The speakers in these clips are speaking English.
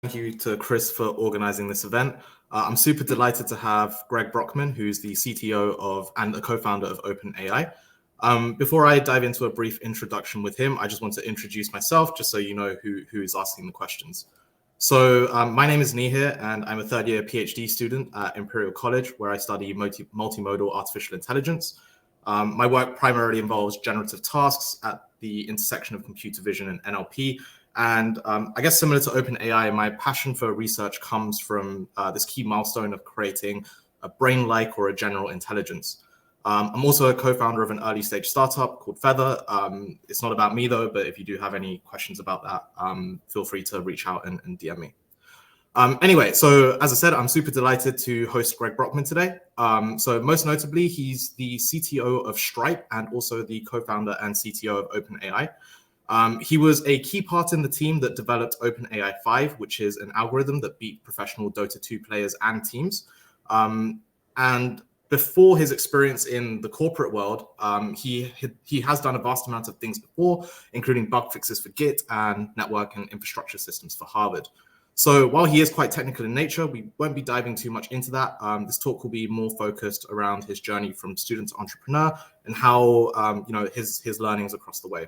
Thank you to Chris for organizing this event. I'm super delighted to have Greg Brockman, who's the CTO of and a co-founder of OpenAI. Before I dive into a brief introduction with him, I just want to introduce myself, just so you know who is asking the questions. So my name is Nihir, and I'm a third-year PhD student at Imperial College, where I study multimodal artificial intelligence. My work primarily involves generative tasks at the intersection of computer vision and NLP. And I guess similar to OpenAI, my passion for research comes from this key milestone of creating a brain-like or a general intelligence. I'm also a co-founder of an early stage startup called Feather. It's not about me though, but if you do have any questions about that, feel free to reach out and DM me. Anyway, so as I said, I'm super delighted to host Greg Brockman today. So most notably, he's the CTO of Stripe and also the co-founder and CTO of OpenAI. He was a key part in the team that developed OpenAI 5, which is an algorithm that beat professional Dota 2 players and teams. And before his experience in the corporate world, he has done a vast amount of things before, including bug fixes for Git and network and infrastructure systems for Harvard. So while he is quite technical in nature, we won't be diving too much into that. This talk will be more focused around his journey from student to entrepreneur and how his learnings across the way.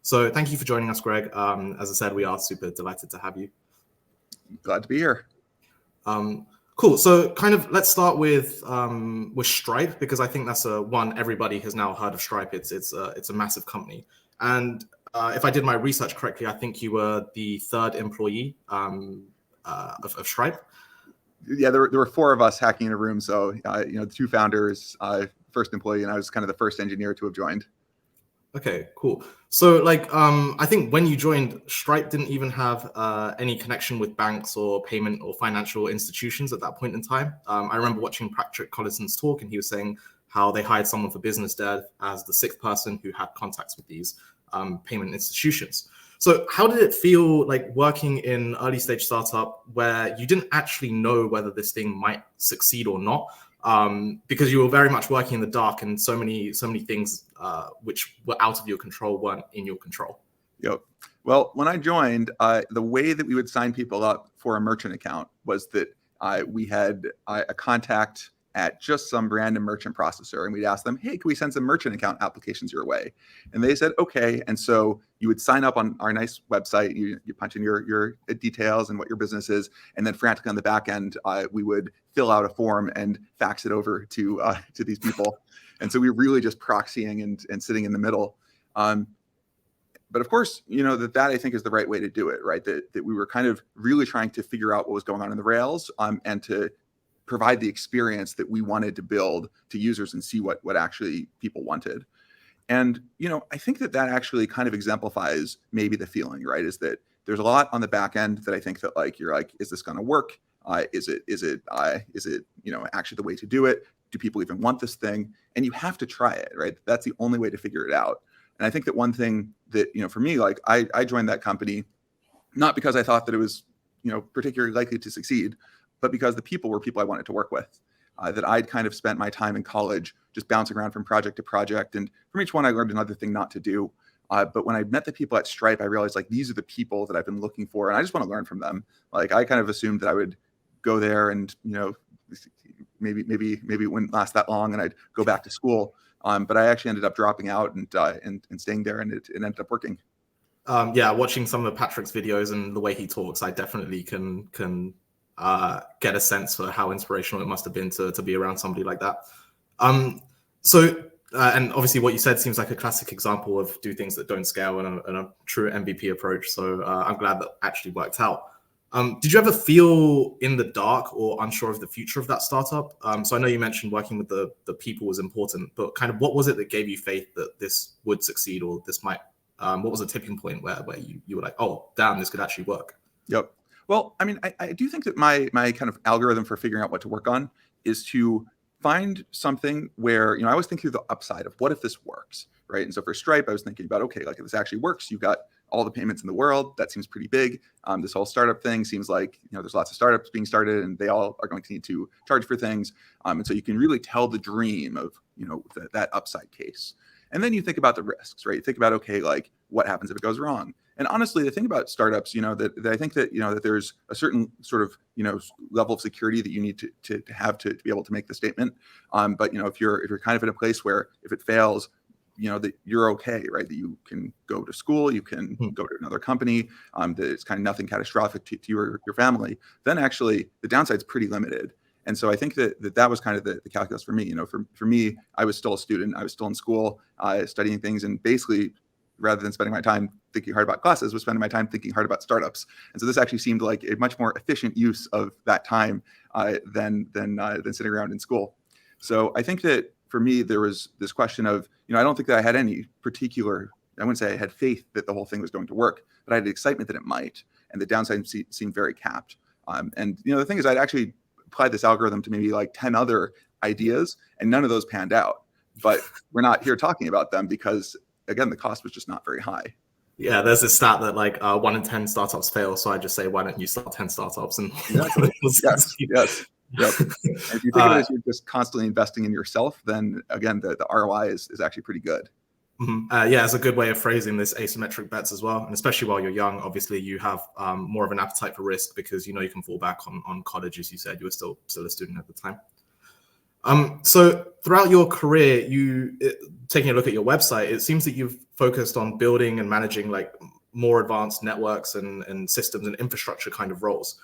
So thank you for joining us, Greg. As I said, we are super delighted to have you. Glad to be here. Cool. So kind of let's start with Stripe, because I think that's one everybody has now heard of Stripe. It's a massive company. And if I did my research correctly, I think you were the third employee of Stripe. Yeah, there were four of us hacking in a room. So, the two founders, first employee, and I was kind of the first engineer to have joined. Okay, cool. So I think when you joined, Stripe didn't even have any connection with banks or payment or financial institutions at that point in time. I remember watching Patrick Collison's talk, and he was saying how they hired someone for business dev as the sixth person who had contacts with these payment institutions. So how did it feel like working in early stage startup where you didn't actually know whether this thing might succeed or not? Because you were very much working in the dark, and so many things which were out of your control weren't in your control. Yep. Well, when I joined, the way that we would sign people up for a merchant account was that we had a contact at just some random merchant processor, and we'd ask them, hey, can we send some merchant account applications your way? And they said, okay. And so you would sign up on our nice website, you punch in your details and what your business is, and then frantically on the back end, we would fill out a form and fax it over to these people. And so we were really just proxying and sitting in the middle. But of course, that I think is the right way to do it, right? That we were kind of really trying to figure out what was going on in the Rails and to provide the experience that we wanted to build to users and see what actually people wanted. And, I think that actually kind of exemplifies maybe the feeling, right? Is that there's a lot on the back end that I think that you're like, is this going to work? Is it actually the way to do it? Do people even want this thing? And you have to try it, right? That's the only way to figure it out. And I think that one thing that, for me, I joined that company, not because I thought that it was, particularly likely to succeed, but because the people were people I wanted to work with, that I'd kind of spent my time in college just bouncing around from project to project. And from each one, I learned another thing not to do. But when I met the people at Stripe, I realized these are the people that I've been looking for. And I just want to learn from them. I kind of assumed that I would go there and, maybe it wouldn't last that long and I'd go back to school. But I actually ended up dropping out and staying there, and it ended up working. Watching some of Patrick's videos and the way he talks, I definitely can get a sense for how inspirational it must have been to be around somebody like that. And obviously what you said seems like a classic example of do things that don't scale and a true MVP approach. So I'm glad that actually worked out. Did you ever feel in the dark or unsure of the future of that startup? So I know you mentioned working with the people was important, but kind of what was it that gave you faith that this would succeed or this might, what was the tipping point where you were like, oh, damn, this could actually work? Yep. Well, I mean, I do think that my kind of algorithm for figuring out what to work on is to find something where, I always think through the upside of what if this works, right? And so for Stripe, I was thinking about, okay, if this actually works, you've got all the payments in the world. That seems pretty big. This whole startup thing seems like, there's lots of startups being started and they all are going to need to charge for things. And so you can really tell the dream of, that upside case. And then you think about the risks, right? You think about, okay, what happens if it goes wrong? And honestly, the thing about startups, that I think that, that there's a certain sort of, level of security that you need to have to be able to make the statement. But, if you're kind of in a place where if it fails, that you're okay, right? That you can go to school, you can go to another company, that it's kind of nothing catastrophic to you or your family, then actually the downside's pretty limited. And so I think that was kind of the calculus for me. For me, I was still a student. I was still in school, studying things, and basically, rather than spending my time thinking hard about classes, was spending my time thinking hard about startups. And so this actually seemed like a much more efficient use of that time than sitting around in school. So I think that for me, there was this question of, I don't think that I had any particular, I wouldn't say I had faith that the whole thing was going to work, but I had excitement that it might. And the downside seemed very capped. And the thing is, I'd actually applied this algorithm to maybe like 10 other ideas, and none of those panned out. But we're not here talking about them because, again, the cost was just not very high. Yeah, there's this stat that like 1 in 10 startups fail. So I just say, why don't you start 10 startups? And exactly. Yes. Yep. And if you think of it as you're just constantly investing in yourself, then again, the ROI is actually pretty good. Yeah, it's a good way of phrasing this asymmetric bets as well. And especially while you're young, obviously you have more of an appetite for risk because you can fall back on college, as you said. You were still a student at the time. So throughout your career, taking a look at your website, it seems that you've focused on building and managing like more advanced networks and systems and infrastructure kind of roles.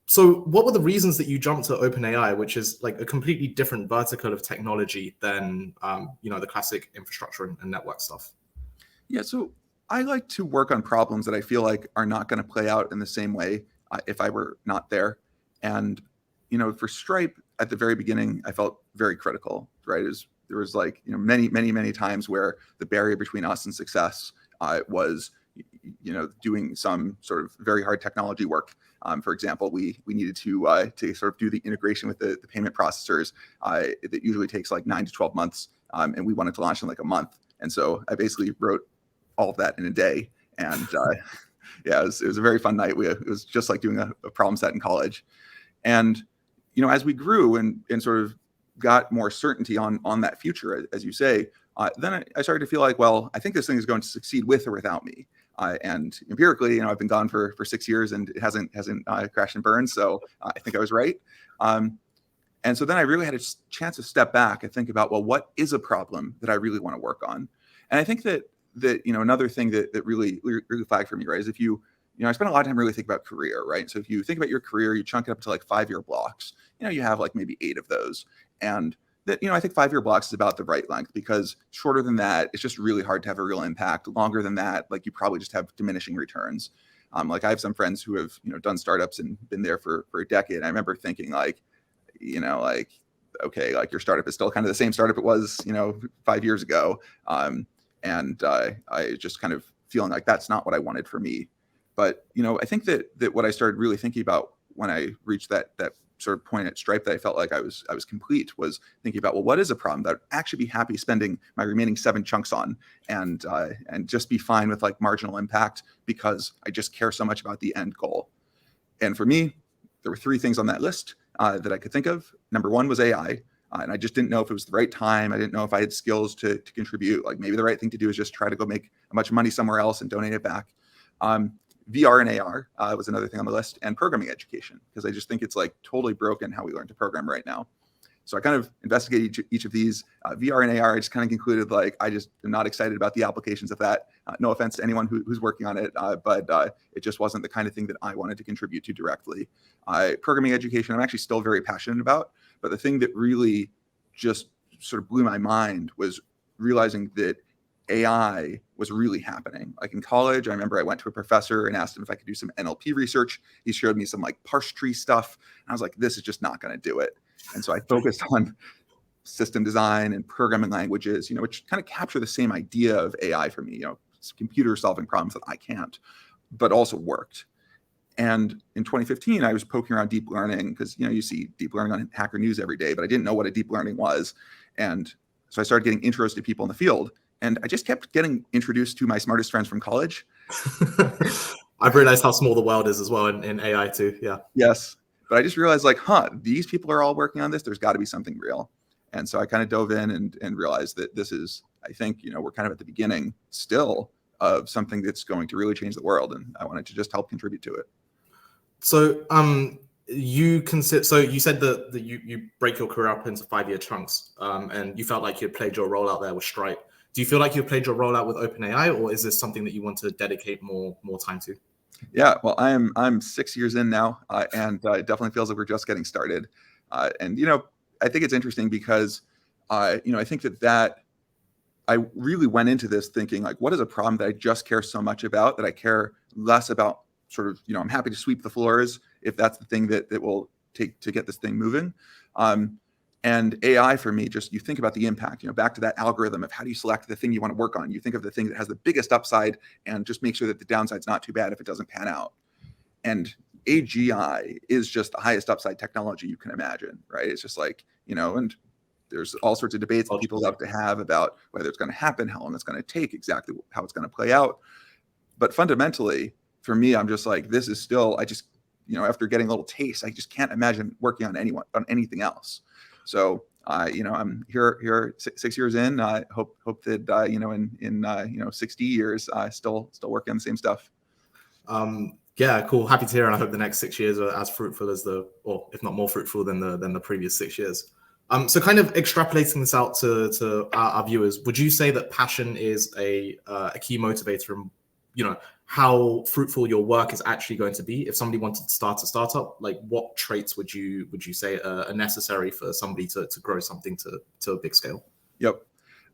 So what were the reasons that you jumped to OpenAI, which is like a completely different vertical of technology than, the classic infrastructure and network stuff? Yeah, so I like to work on problems that I feel like are not going to play out in the same way if I were not there. And, for Stripe at the very beginning, I felt very critical, right? There was like, many, many, many times where the barrier between us and success was, doing some sort of very hard technology work. For example, we needed to sort of do the integration with the payment processors that usually takes like 9 to 12 months, and we wanted to launch in like a month. And so I basically wrote all of that in a day. And yeah, it was a very fun night. It was just like doing a problem set in college. And as we grew and sort of got more certainty on that future, as you say, then I started to feel like, well, I think this thing is going to succeed with or without me. And empirically, I've been gone for 6 years and it hasn't crashed and burned. So I think I was right. And so then I really had a chance to step back and think about, well, what is a problem that I really want to work on? And I think that another thing that really flagged for me, right, is if I spent a lot of time really thinking about career, right? So if you think about your career, you chunk it up to like 5-year blocks. You have like maybe 8 of those. And that, I think 5-year blocks is about the right length, because shorter than that, it's just really hard to have a real impact. Longer than that, like you probably just have diminishing returns. Like I have some friends who have, done startups and been there for a decade. I remember thinking like, okay, like your startup is still kind of the same startup it was, 5 years ago. And I just kind of feeling like that's not what I wanted for me. But, I think that what I started really thinking about when I reached that sort of point at Stripe that I felt like I was complete, was thinking about, well, what is a problem that I'd actually be happy spending my remaining 7 chunks on, and just be fine with like marginal impact, because I just care so much about the end goal. And for me, there were 3 things on that list that I could think of. Number 1 was AI. And I just didn't know if it was the right time. I didn't know if I had skills to contribute. Like maybe the right thing to do is just try to go make a bunch of money somewhere else and donate it back. VR and AR was another thing on the list, and programming education, because I just think it's like totally broken how we learn to program right now. So I kind of investigated each of these. VR and AR, I just kind of concluded like I just am not excited about the applications of that. No offense to anyone who's working on it, but it just wasn't the kind of thing that I wanted to contribute to directly. Programming education, I'm actually still very passionate about, but the thing that really just sort of blew my mind was realizing that AI was really happening. Like in college, I remember I went to a professor and asked him if I could do some NLP research. He showed me some like parse tree stuff. And I was like, this is just not going to do it. And so I focused on system design and programming languages, which kind of capture the same idea of AI for me, computer solving problems that I can't, but also worked. And in 2015, I was poking around deep learning because, you see deep learning on Hacker News every day, but I didn't know what a deep learning was. And so I started getting intros to people in the field. And I just kept getting introduced to my smartest friends from college. I've realized how small the world is as well in AI too. Yeah. Yes. But I just realized like, these people are all working on this. There's got to be something real. And so I kind of dove in and realized that this is, I think, we're kind of at the beginning still of something that's going to really change the world, and I wanted to just help contribute to it. So you said that you break your career up into 5-year chunks, and you felt like you had played your role out there with Stripe. Do you feel like you've played your role out with OpenAI, or is this something that you want to dedicate more time to? Yeah, well, I'm 6 years in now, and it definitely feels like we're just getting started. And I think it's interesting because I think that I really went into this thinking like, what is a problem that I just care so much about, that I care less about sort of, I'm happy to sweep the floors if that's the thing that will take to get this thing moving. And AI for me, just you think about the impact, back to that algorithm of how do you select the thing you want to work on? You think of the thing that has the biggest upside and just make sure that the downside's not too bad if it doesn't pan out. And AGI is just the highest upside technology you can imagine, right? It's just like, and there's all sorts of debates that people love to have about whether it's going to happen, how long it's going to take, exactly how it's going to play out. But fundamentally, for me, I'm just like, this is still, I just, after getting a little taste, I just can't imagine working on anything else. So, I'm here 6 years in. I hope that, in 60 years, still working on the same stuff. Yeah, cool. Happy to hear, and I hope the next 6 years are as fruitful or if not more fruitful than the previous 6 years. So kind of extrapolating this out to our viewers, would you say that passion is a key motivator in, how fruitful your work is actually going to be? If somebody wanted to start a startup, like what traits would you say are necessary for somebody to grow something to a big scale? Yep.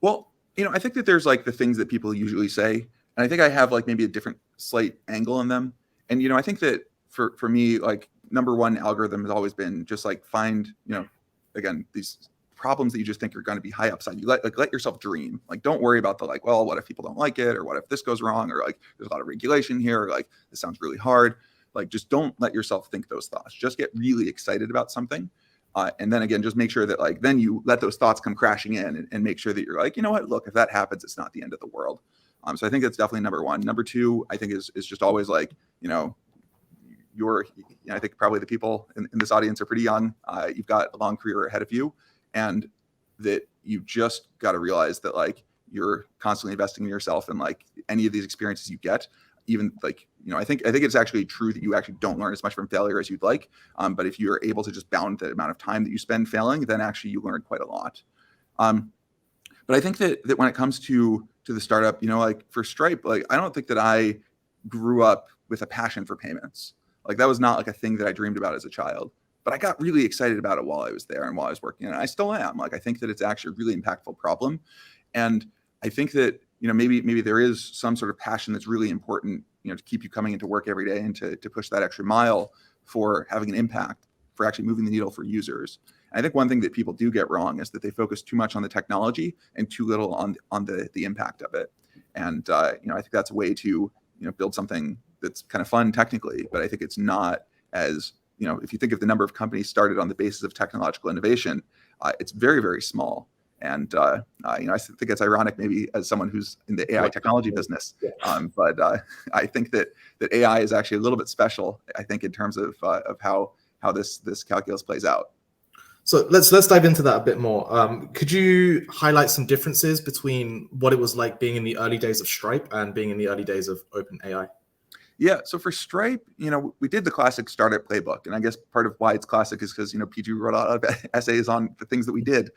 Well, I think that there's like the things that people usually say, and I think I have like maybe a different slight angle on them. And, I think that for me, like number one algorithm has always been just like find, again, these problems that you just think are going to be high upside. You let yourself dream. Like, don't worry about the like, well, what if people don't like it? Or what if this goes wrong? Or like, there's a lot of regulation here. Or like, this sounds really hard. Like, just don't let yourself think those thoughts. Just get really excited about something. And then again, just make sure that like, then you let those thoughts come crashing in and make sure that you're like, you know what, look, if that happens, it's not the end of the world. So I think that's definitely number one. Number two, I think is just always like, I think probably the people in this audience are pretty young. You've got a long career ahead of you, and that you just got to realize that like you're constantly investing in yourself, and like any of these experiences you get, even like, I think it's actually true that you actually don't learn as much from failure as you'd like. But if you're able to just bound the amount of time that you spend failing, then actually you learn quite a lot. But I think that when it comes to the startup, like for Stripe, like I don't think that I grew up with a passion for payments. Like that was not like a thing that I dreamed about as a child, but I got really excited about it while I was there and while I was working. And I still am. Like, I think that it's actually a really impactful problem. And I think that, maybe there is some sort of passion that's really important, to keep you coming into work every day and to push that extra mile for having an impact, for actually moving the needle for users. And I think one thing that people do get wrong is that they focus too much on the technology and too little on the impact of it. And, I think that's a way to, build something that's kind of fun technically, but I think it's not as, if you think of the number of companies started on the basis of technological innovation, it's very, very small. And, I think it's ironic maybe as someone who's in the AI technology business, but I think that AI is actually a little bit special, I think, in terms of how this calculus plays out. So let's dive into that a bit more. Could you highlight some differences between what it was like being in the early days of Stripe and being in the early days of OpenAI? Yeah, so for Stripe, we did the classic startup playbook, and I guess part of why it's classic is because PG wrote a lot of essays on the things that we did.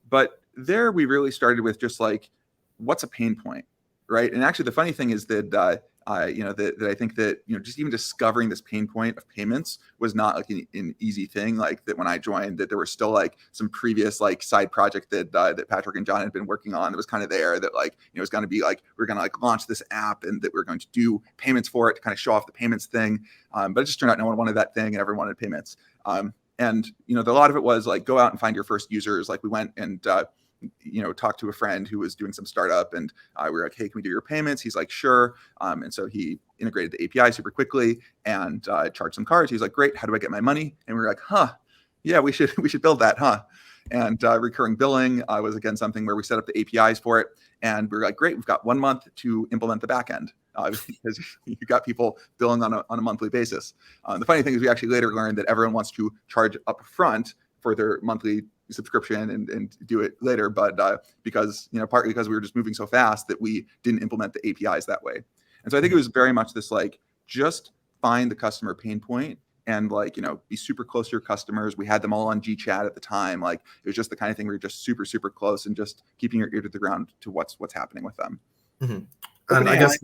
But there we really started with just like, what's a pain point, right? And actually, the funny thing is that that I think that just even discovering this pain point of payments was not like an easy thing. Like that when I joined, that there was still like some previous like side project that Patrick and John had been working on. That was kind of there that like it was going to be like we're going to like launch this app and that we're going to do payments for it to kind of show off the payments thing. But it just turned out no one wanted that thing and everyone wanted payments. And a lot of it was like go out and find your first users. Like we went and talked to a friend who was doing some startup, and we were like, hey, can we do your payments? He's like, sure. And so he integrated the API super quickly and charged some cards. He was like, great, how do I get my money? And we were like, yeah, we should build that, And recurring billing was again something where we set up the APIs for it, and we were like, great, we've got 1 month to implement the backend because you got people billing on a monthly basis. The funny thing is we actually later learned that everyone wants to charge up front for their monthly subscription and do it later. But because, partly because we were just moving so fast that we didn't implement the APIs that way. And so I think it was very much this like, just find the customer pain point and be super close to your customers. We had them all on GChat at the time. Like it was just the kind of thing where you're just super, super close and just keeping your ear to the ground to what's happening with them. Mm-hmm. And I guess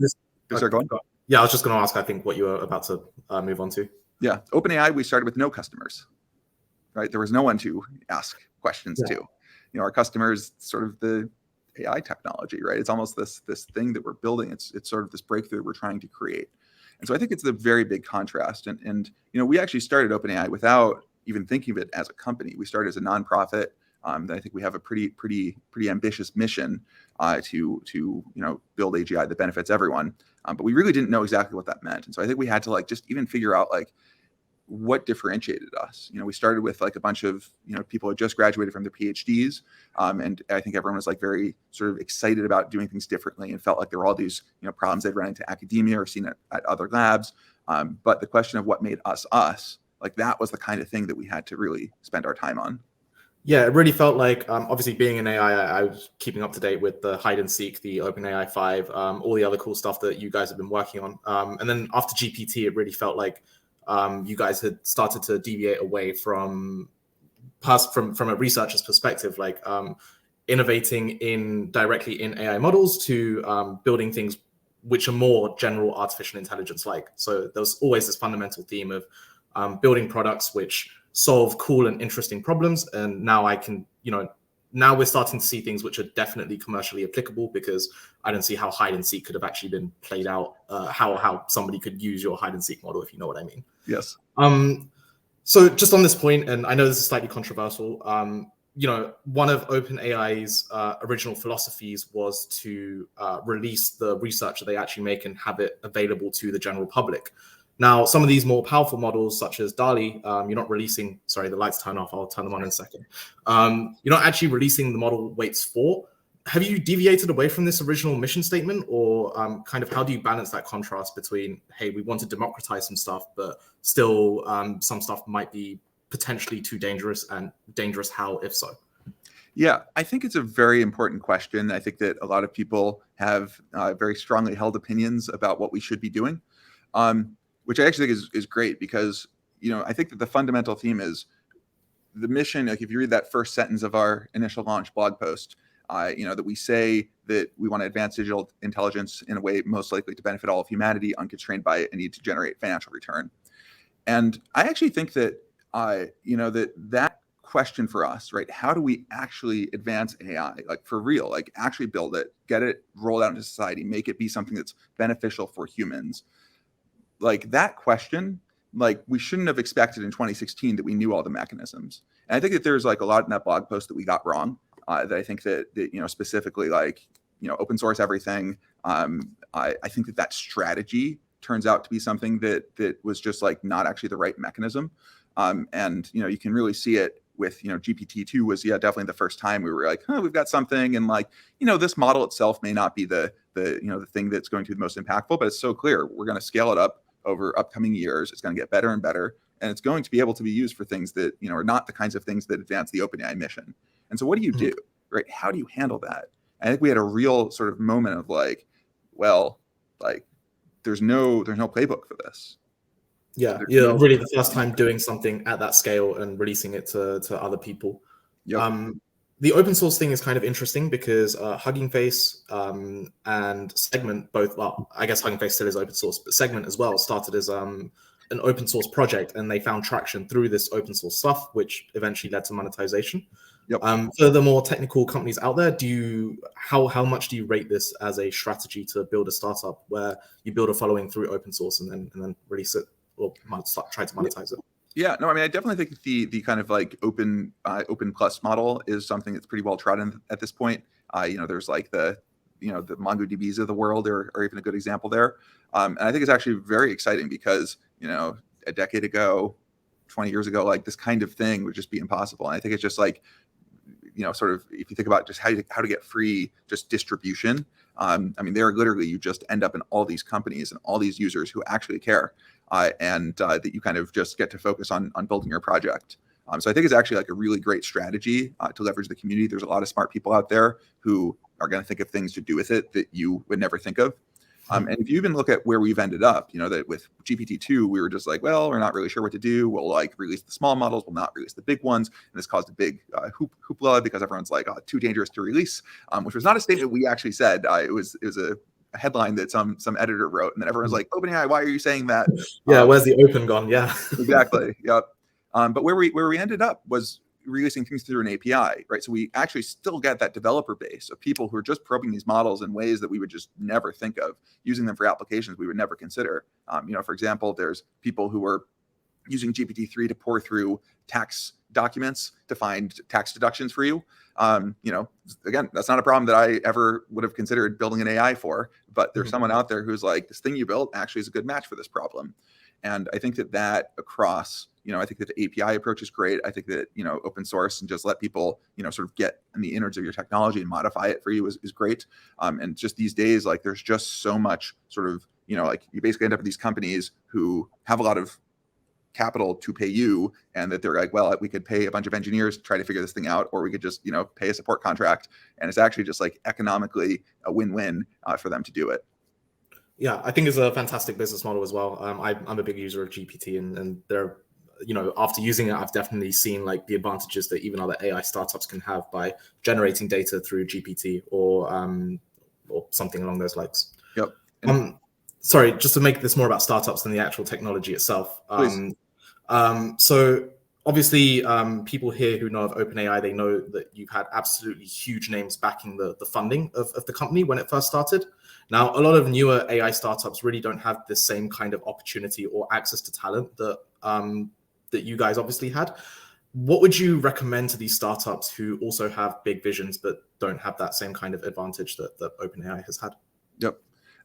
sorry, go on. Yeah, I was just going to ask, I think, what you were about to move on to. Yeah, OpenAI, we started with no customers, right? There was no one to ask questions to. Our customers, sort of the AI technology, right? It's almost this thing that we're building. It's sort of this breakthrough we're trying to create. And so I think it's a very big contrast. And we actually started OpenAI without even thinking of it as a company. We started as a nonprofit. That I think we have a pretty ambitious mission to build AGI that benefits everyone. But we really didn't know exactly what that meant. And so I think we had to just even figure out what differentiated us. We started with a bunch of people who had just graduated from their PhDs, and I think everyone was very sort of excited about doing things differently and felt like there were all these problems they'd run into academia or seen at other labs. But the question of what made us, that was the kind of thing that we had to really spend our time on. Yeah, it really felt like, obviously being in AI, I was keeping up to date with the hide and seek, the OpenAI 5, all the other cool stuff that you guys have been working on. And then after GPT, it really felt like you guys had started to deviate away from a researcher's perspective, innovating directly in AI models to building things which are more general artificial intelligence like. So there's always this fundamental theme of building products which solve cool and interesting problems. And now now we're starting to see things which are definitely commercially applicable, because I don't see how hide and seek could have actually been played out, how somebody could use your hide and seek model, if you know what I mean. Yes. So just on this point, and I know this is slightly controversial, one of OpenAI's original philosophies was to release the research that they actually make and have it available to the general public. Now, some of these more powerful models, such as DALL-E, you're not releasing, sorry, the lights turn off, I'll turn them on in a second. You're not actually releasing the model weights for. Have you deviated away from this original mission statement, or kind of how do you balance that contrast between, hey, we want to democratize some stuff, but still some stuff might be potentially too dangerous, and dangerous how, if so? Yeah, I think it's a very important question. I think that a lot of people have very strongly held opinions about what we should be doing. Which I actually think is great, because, I think that the fundamental theme is the mission. If you read that first sentence of our initial launch blog post, that we say that we want to advance digital intelligence in a way most likely to benefit all of humanity, unconstrained by a need to generate financial return. And I actually think that, that question for us, right? How do we actually advance AI, for real, actually build it, get it rolled out into society, make it be something that's beneficial for humans? That question, we shouldn't have expected in 2016 that we knew all the mechanisms. And I think that there's a lot in that blog post that we got wrong. That I think that specifically open source everything. I think that strategy turns out to be something that was just not actually the right mechanism. And you can really see it with GPT-2 was definitely the first time we were we've got something, and this model itself may not be the thing that's going to be the most impactful, but it's so clear we're going to scale it up over upcoming years. It's going to get better and better, and it's going to be able to be used for things that are not the kinds of things that advance the OpenAI mission. And so what do you do, right? How do you handle that? I think we had a real sort of moment of there's no playbook for this. Yeah, really the first time doing something at that scale and releasing it to other people. Yep. The open source thing is kind of interesting because Hugging Face and Segment both, well, I guess Hugging Face still is open source, but Segment as well started as an open source project, and they found traction through this open source stuff, which eventually led to monetization. Yep. For the more technical companies out there, how much do you rate this as a strategy to build a startup where you build a following through open source and then release it or try to monetize it? Yeah, no, I mean, I definitely think the kind of open plus model is something that's pretty well trodden at this point. There's the MongoDBs of the world are even a good example there. And I think it's actually very exciting because, a decade ago, 20 years ago, this kind of thing would just be impossible. And I think it's just sort of, if you think about just how to get free just distribution, I mean, they're literally, you just end up in all these companies and all these users who actually care. And that you kind of just get to focus on building your project. So I think it's actually like a really great strategy to leverage the community. There's a lot of smart people out there who are going to think of things to do with it that you would never think of. And if you even look at where we've ended up, that with GPT-2, we were just like, well, we're not really sure what to do. We'll like release the small models, we'll not release the big ones. And this caused a big hoopla because everyone's like, oh, too dangerous to release, which was not a statement we actually said. It was a headline that some editor wrote, and then everyone's like, OpenAI, why are you saying that? Yeah, where's the open gone? Yeah. Exactly. Yep. But where we ended up was releasing things through an API, right? So we actually still get that developer base of people who are just probing these models in ways that we would just never think of, using them for applications we would never consider. For example, there's people who are using GPT-3 to pour through tax documents to find tax deductions for you. Again, that's not a problem that I ever would have considered building an AI for, but there's someone out there who's like, this thing you built actually is a good match for this problem. And I think that across, I think that the API approach is great. I think that, open source and just let people, sort of get in the innards of your technology and modify it for you is great. And just these days, like there's just so much sort of, like you basically end up with these companies who have a lot of capital to pay you, and that they're like, well, we could pay a bunch of engineers to try to figure this thing out, or we could just, pay a support contract. And it's actually just like economically a win-win for them to do it. Yeah, I think it's a fantastic business model as well. I'm a big user of GPT, and there, after using it, I've definitely seen like the advantages that even other AI startups can have by generating data through GPT or something along those lines. Yep. Sorry, just to make this more about startups than the actual technology itself. Please. So obviously, people here who know of OpenAI, they know that you've had absolutely huge names backing the funding of the company when it first started. Now, a lot of newer AI startups really don't have the same kind of opportunity or access to talent that that you guys obviously had. What would you recommend to these startups who also have big visions but don't have that same kind of advantage that OpenAI has had? Yep.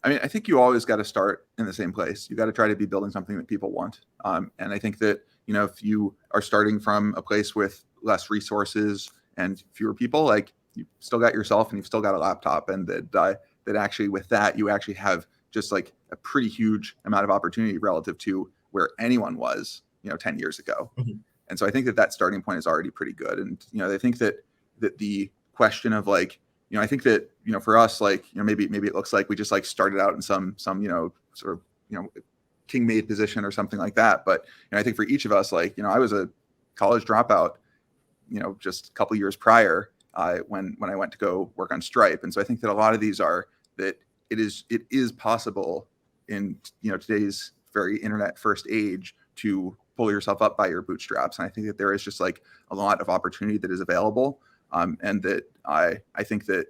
I mean, I think you always got to start in the same place. You got to try to be building something that people want. And I think that, if you are starting from a place with less resources and fewer people, like you've still got yourself and you've still got a laptop, and that actually with that, you actually have just like a pretty huge amount of opportunity relative to where anyone was, 10 years ago. Mm-hmm. And so I think that starting point is already pretty good. And, I think that the question of like, I think that, for us, like, maybe it looks like we just like started out in some, sort of, king made position or something like that. But I think for each of us, like, I was a college dropout, just a couple years prior when I went to go work on Stripe. And so I think that a lot of these are that it is possible in, today's very internet first age to pull yourself up by your bootstraps. And I think that there is just like a lot of opportunity that is available. And that I think that,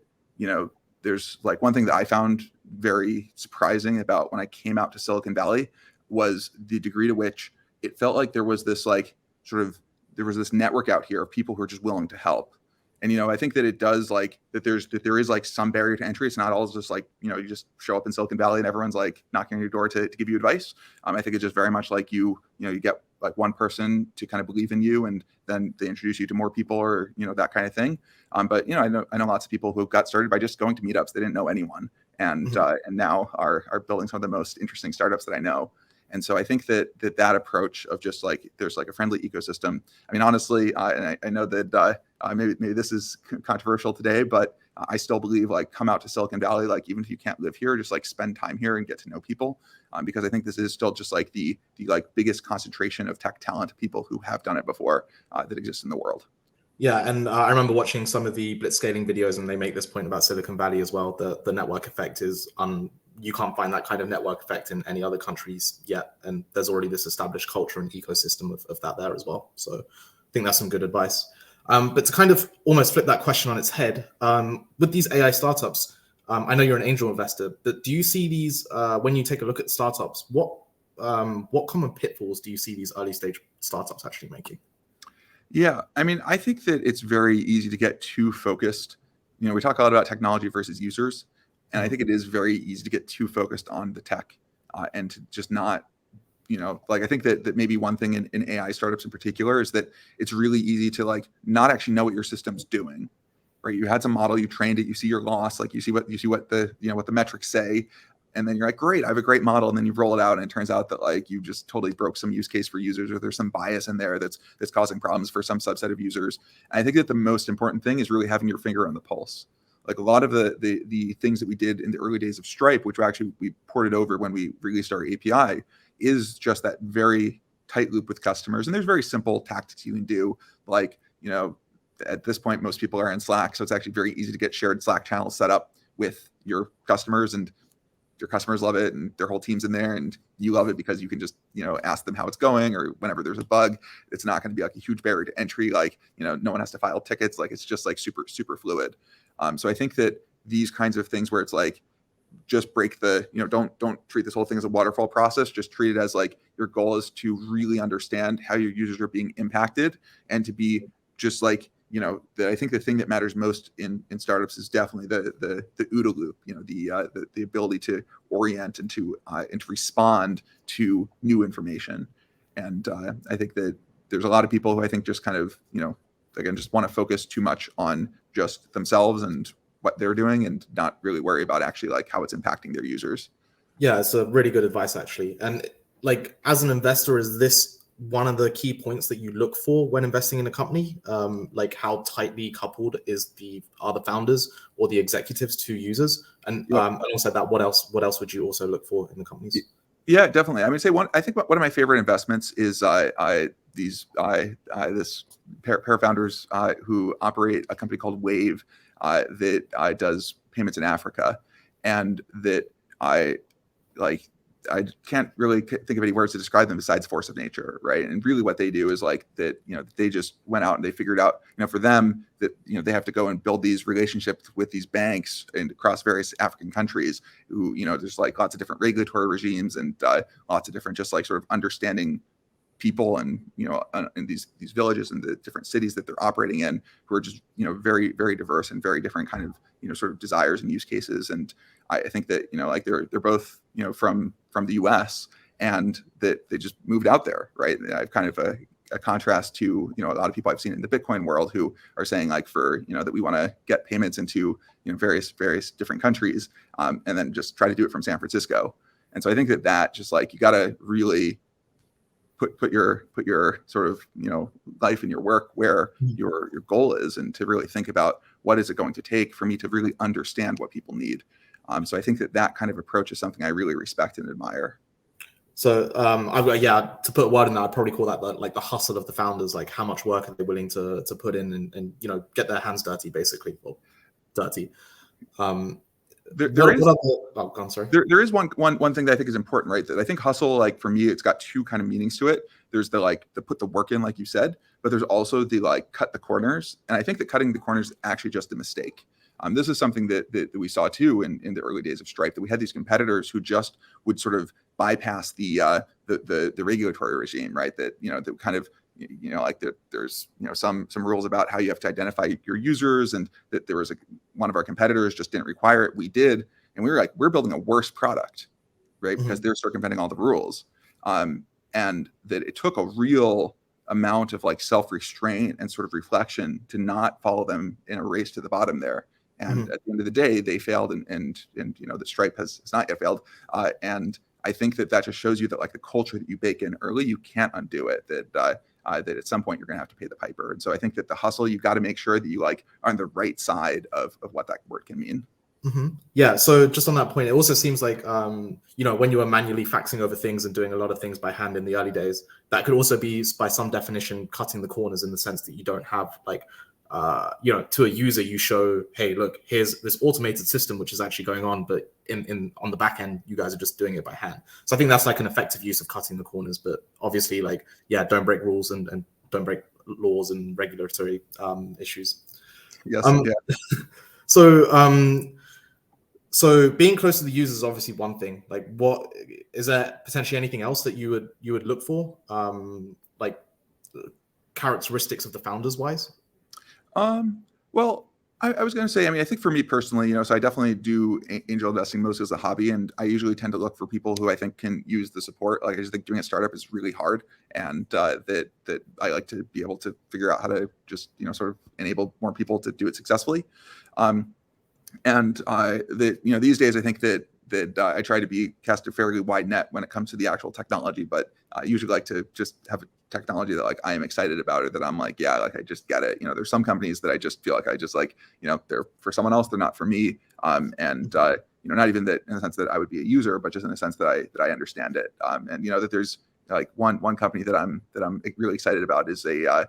there's like one thing that I found very surprising about when I came out to Silicon Valley was the degree to which it felt like there was this like there was this network out here of people who are just willing to help. And, I think that it does like that there is like some barrier to entry. It's not all just like, you just show up in Silicon Valley and everyone's like knocking on your door to give you advice. I think it's just very much like you get like one person to kind of believe in you, and then they introduce you to more people, or, that kind of thing. But, I know lots of people who got started by just going to meetups. They didn't know anyone, and and now are building some of the most interesting startups that I know. And so I think that approach of just like there's like a friendly ecosystem. I mean, honestly, and I know that maybe this is controversial today, but I still believe like come out to Silicon Valley, like even if you can't live here, just like spend time here and get to know people, because I think this is still just like the like biggest concentration of tech talent, people who have done it before that exists in the world. Yeah, and I remember watching some of the blitzscaling videos, and they make this point about Silicon Valley as well. The network effect is you can't find that kind of network effect in any other countries yet, and there's already this established culture and ecosystem of that there as well. So I think that's some good advice. But to kind of almost flip that question on its head, with these AI startups, I know you're an angel investor, but do you see these when you take a look at startups? What common pitfalls do you see these early stage startups actually making? Yeah, I mean, I think that it's very easy to get too focused. We talk a lot about technology versus users, and I think it is very easy to get too focused on the tech and to just not, like I think that maybe one thing in AI startups in particular is that it's really easy to like not actually know what your system's doing, right? You had some model, you trained it, you see your loss, like you see what the what the metrics say, And then you're like, great, I have a great model. And then you roll it out and it turns out that like you just totally broke some use case for users, or there's some bias in there that's causing problems for some subset of users. And I think that the most important thing is really having your finger on the pulse. Like a lot of the things that we did in the early days of Stripe, which we ported over when we released our API, is just that very tight loop with customers. And there's very simple tactics you can do. Like, at this point, most people are in Slack. So it's actually very easy to get shared Slack channels set up with your customers, and your customers love it and their whole team's in there, and you love it because you can just, ask them how it's going, or whenever there's a bug, it's not going to be like a huge barrier to entry. Like, no one has to file tickets. Like, it's just like super, super fluid. So I think that these kinds of things where it's like, just break the, don't treat this whole thing as a waterfall process. Just treat it as like your goal is to really understand how your users are being impacted, and to be just like, I think the thing that matters most in startups is definitely the OODA loop, the ability to orient and to respond to new information. And I think that there's a lot of people who I think just kind of, again, just want to focus too much on just themselves and what they're doing, and not really worry about actually like how it's impacting their users. Yeah, it's a really good advice, actually. And like, as an investor, is this one of the key points that you look for when investing in a company? Like, how tightly coupled are the founders or the executives to users? And alongside that, what else would you also look for in the companies? Yeah, definitely. I think one of my favorite investments is this pair of founders who operate a company called Wave that does payments in Africa, and that I can't really think of any words to describe them besides force of nature, right? And really what they do is like that, they just went out and they figured out, for them that, they have to go and build these relationships with these banks and across various African countries who, there's like lots of different regulatory regimes and lots of different, just like sort of understanding people and, in these villages and the different cities that they're operating in, who are just, very, very diverse and very different kind of, sort of desires and use cases. And I think that, like they're both, from the US, and that they just moved out there, right? I have kind of a contrast to, a lot of people I've seen in the Bitcoin world who are saying like, for, that we want to get payments into, various different countries, and then just try to do it from San Francisco. And so I think that just like, you got to really put your sort of, life and your work where your goal is, and to really think about what is it going to take for me to really understand what people need. So I think that kind of approach is something I really respect and admire. So to put a word in that, I'd probably call that like the hustle of the founders. Like, how much work are they willing to put in and get their hands dirty, basically, or dirty. There is one thing that I think is important, right? That I think hustle, like for me, it's got two kind of meanings to it. There's the put the work in, like you said, but there's also the like cut the corners. And I think that cutting the corners is actually just a mistake. This is something that we saw too in the early days of Stripe, that we had these competitors who just would sort of bypass the regulatory regime, right? That that kind of like there's some rules about how you have to identify your users, and that there was one of our competitors just didn't require it. We did, and we were like, we're building a worse product, right? Mm-hmm. Because they're circumventing all the rules, and that it took a real amount of like self-restraint and sort of reflection to not follow them in a race to the bottom there. And at the end of the day, they failed, and the Stripe has not yet failed. And I think that just shows you that like the culture that you bake in early, you can't undo it. That at some point you're going to have to pay the piper. And so I think that the hustle, you've got to make sure that you like are on the right side of what that word can mean. Mm-hmm. Yeah. So just on that point, it also seems like, when you were manually faxing over things and doing a lot of things by hand in the early days, that could also be, by some definition, cutting the corners, in the sense that you don't have like, to a user, you show, hey, look, here's this automated system which is actually going on, but on the back end, you guys are just doing it by hand. So I think that's like an effective use of cutting the corners. But obviously, like, don't break rules and don't break laws and regulatory issues. Yes. So being close to the user is obviously one thing. Like, what is there potentially anything else that you would look for, like characteristics of the founders wise? Well, I was going to say, I think for me personally, so I definitely do angel investing most as a hobby, and I usually tend to look for people who I think can use the support. Like, I just think doing a startup is really hard, and that I like to be able to figure out how to just sort of enable more people to do it successful. And these days, I think that that I try to cast a fairly wide net when it comes to the actual technology, but I usually like to just have a technology that like I am excited about, or that I'm like, yeah, like I just get it. There's some companies that I just feel like I just like, they're for someone else, they're not for me. Not even that in the sense that I would be a user, but just in the sense that I understand it. That there's like one company that I'm really excited about is a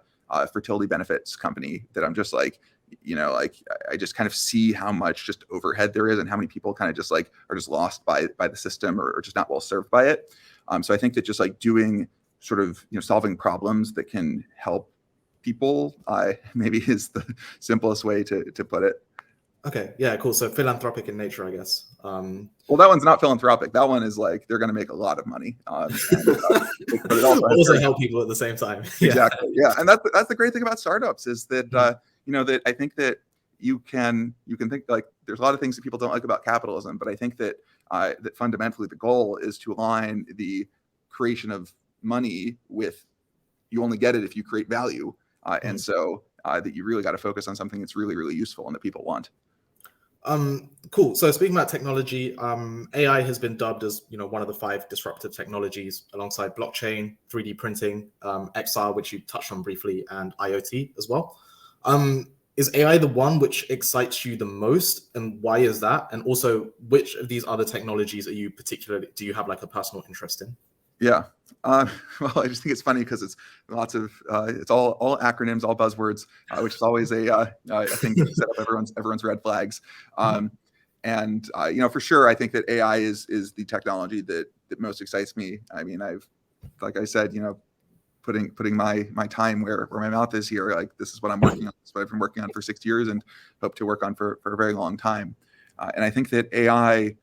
fertility benefits company that I'm just like, I just kind of see how much just overhead there is and how many people kind of just like are just lost by the system or just not well served by it. So I think that just like doing sort of, solving problems that can help people maybe is the simplest way to put it. Okay, yeah, cool. So philanthropic in nature, I guess. Well, that one's not philanthropic. That one is like they're going to make a lot of money, but it also help people at the same time. Exactly, yeah. And that's the great thing about startups is that that I think that you can think like there's a lot of things that people don't like about capitalism, but I think that that fundamentally the goal is to align the creation of money with you only get it if you create value, and so that you really got to focus on something that's really really useful and that people want. Cool. So speaking about technology, AI has been dubbed as one of the 5 disruptive technologies alongside blockchain, 3D printing, XR, which you touched on briefly, and IoT as well. Is AI the one which excites you the most, and why is that? And also, which of these other technologies do you have like a personal interest in? Yeah. Well, I just think it's funny because it's lots of it's all acronyms, all buzzwords, which is always a thing to set up everyone's red flags. For sure, I think that AI is the technology that most excites me. I mean, like I said, putting my time where my mouth is here. Like this is what I'm working on. This is what I've been working on for 6 years and hope to work on for a very long time. And I think that AI,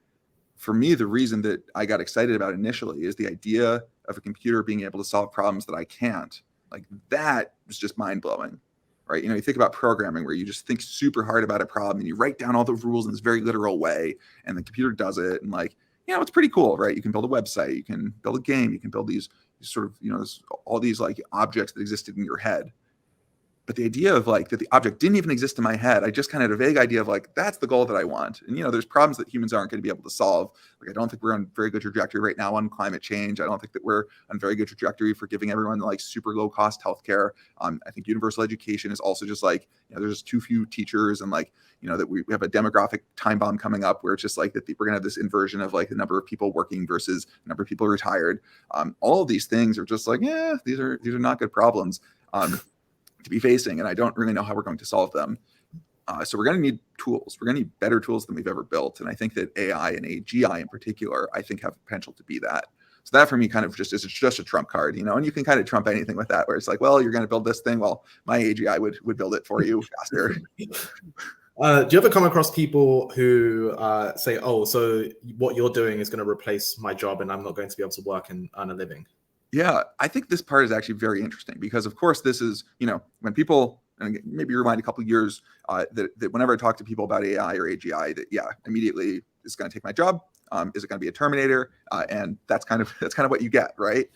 for me, the reason that I got excited about it initially is the idea of a computer being able to solve problems that I can't. Like that was just mind blowing, right? You think about programming where you just think super hard about a problem and you write down all the rules in this very literal way, and the computer does it. And it's pretty cool, right? You can build a website, you can build a game, you can build these sort of, all these like objects that existed in your head. But the idea of like that the object didn't even exist in my head, I just kind of had a vague idea of like, that's the goal that I want. And, there's problems that humans aren't going to be able to solve. Like, I don't think we're on a very good trajectory right now on climate change. I don't think that we're on a very good trajectory for giving everyone like super low cost healthcare. I think universal education is also just like, there's just too few teachers, and like, that we have a demographic time bomb coming up where it's just like that we're going to have this inversion of like the number of people working versus the number of people retired. All of these things are just like, these are not good problems to be facing, and I don't really know how we're going to solve them. So we're going to need tools. We're going to need better tools than we've ever built. And I think that AI and AGI in particular, I think have potential to be that. So that for me kind of just is just a trump card, and you can kind of trump anything with that, where it's like, well, you're going to build this thing. Well, my AGI would build it for you faster. Do you ever come across people who say, oh, so what you're doing is going to replace my job and I'm not going to be able to work and earn a living? Yeah, I think this part is actually very interesting because, of course, this is, when people, and maybe rewind a couple of years, that whenever I talk to people about AI or AGI, that, immediately it's going to take my job. Is it going to be a Terminator? And that's kind of what you get, right?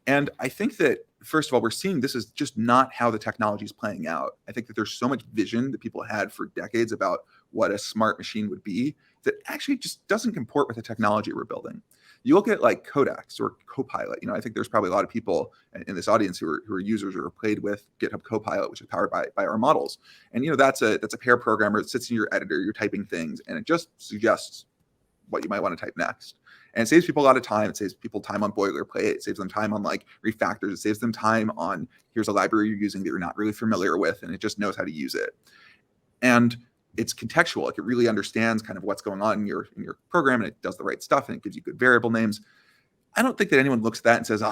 And I think that, first of all, we're seeing this is just not how the technology is playing out. I think that there's so much vision that people had for decades about what a smart machine would be that actually just doesn't comport with the technology we're building. You look at like Codex or CoPilot, I think there's probably a lot of people in this audience who are users or have played with GitHub Copilot, which is powered by our models. And, that's a pair programmer that sits in your editor, you're typing things, and it just suggests what you might want to type next. And it saves people a lot of time. It saves people time on boilerplate. It saves them time on like refactors. It saves them time on here's a library you're using that you're not really familiar with, and it just knows how to use it. And it's contextual. Like it really understands kind of what's going on in your program, and it does the right stuff, and it gives you good variable names. I don't think that anyone looks at that and says,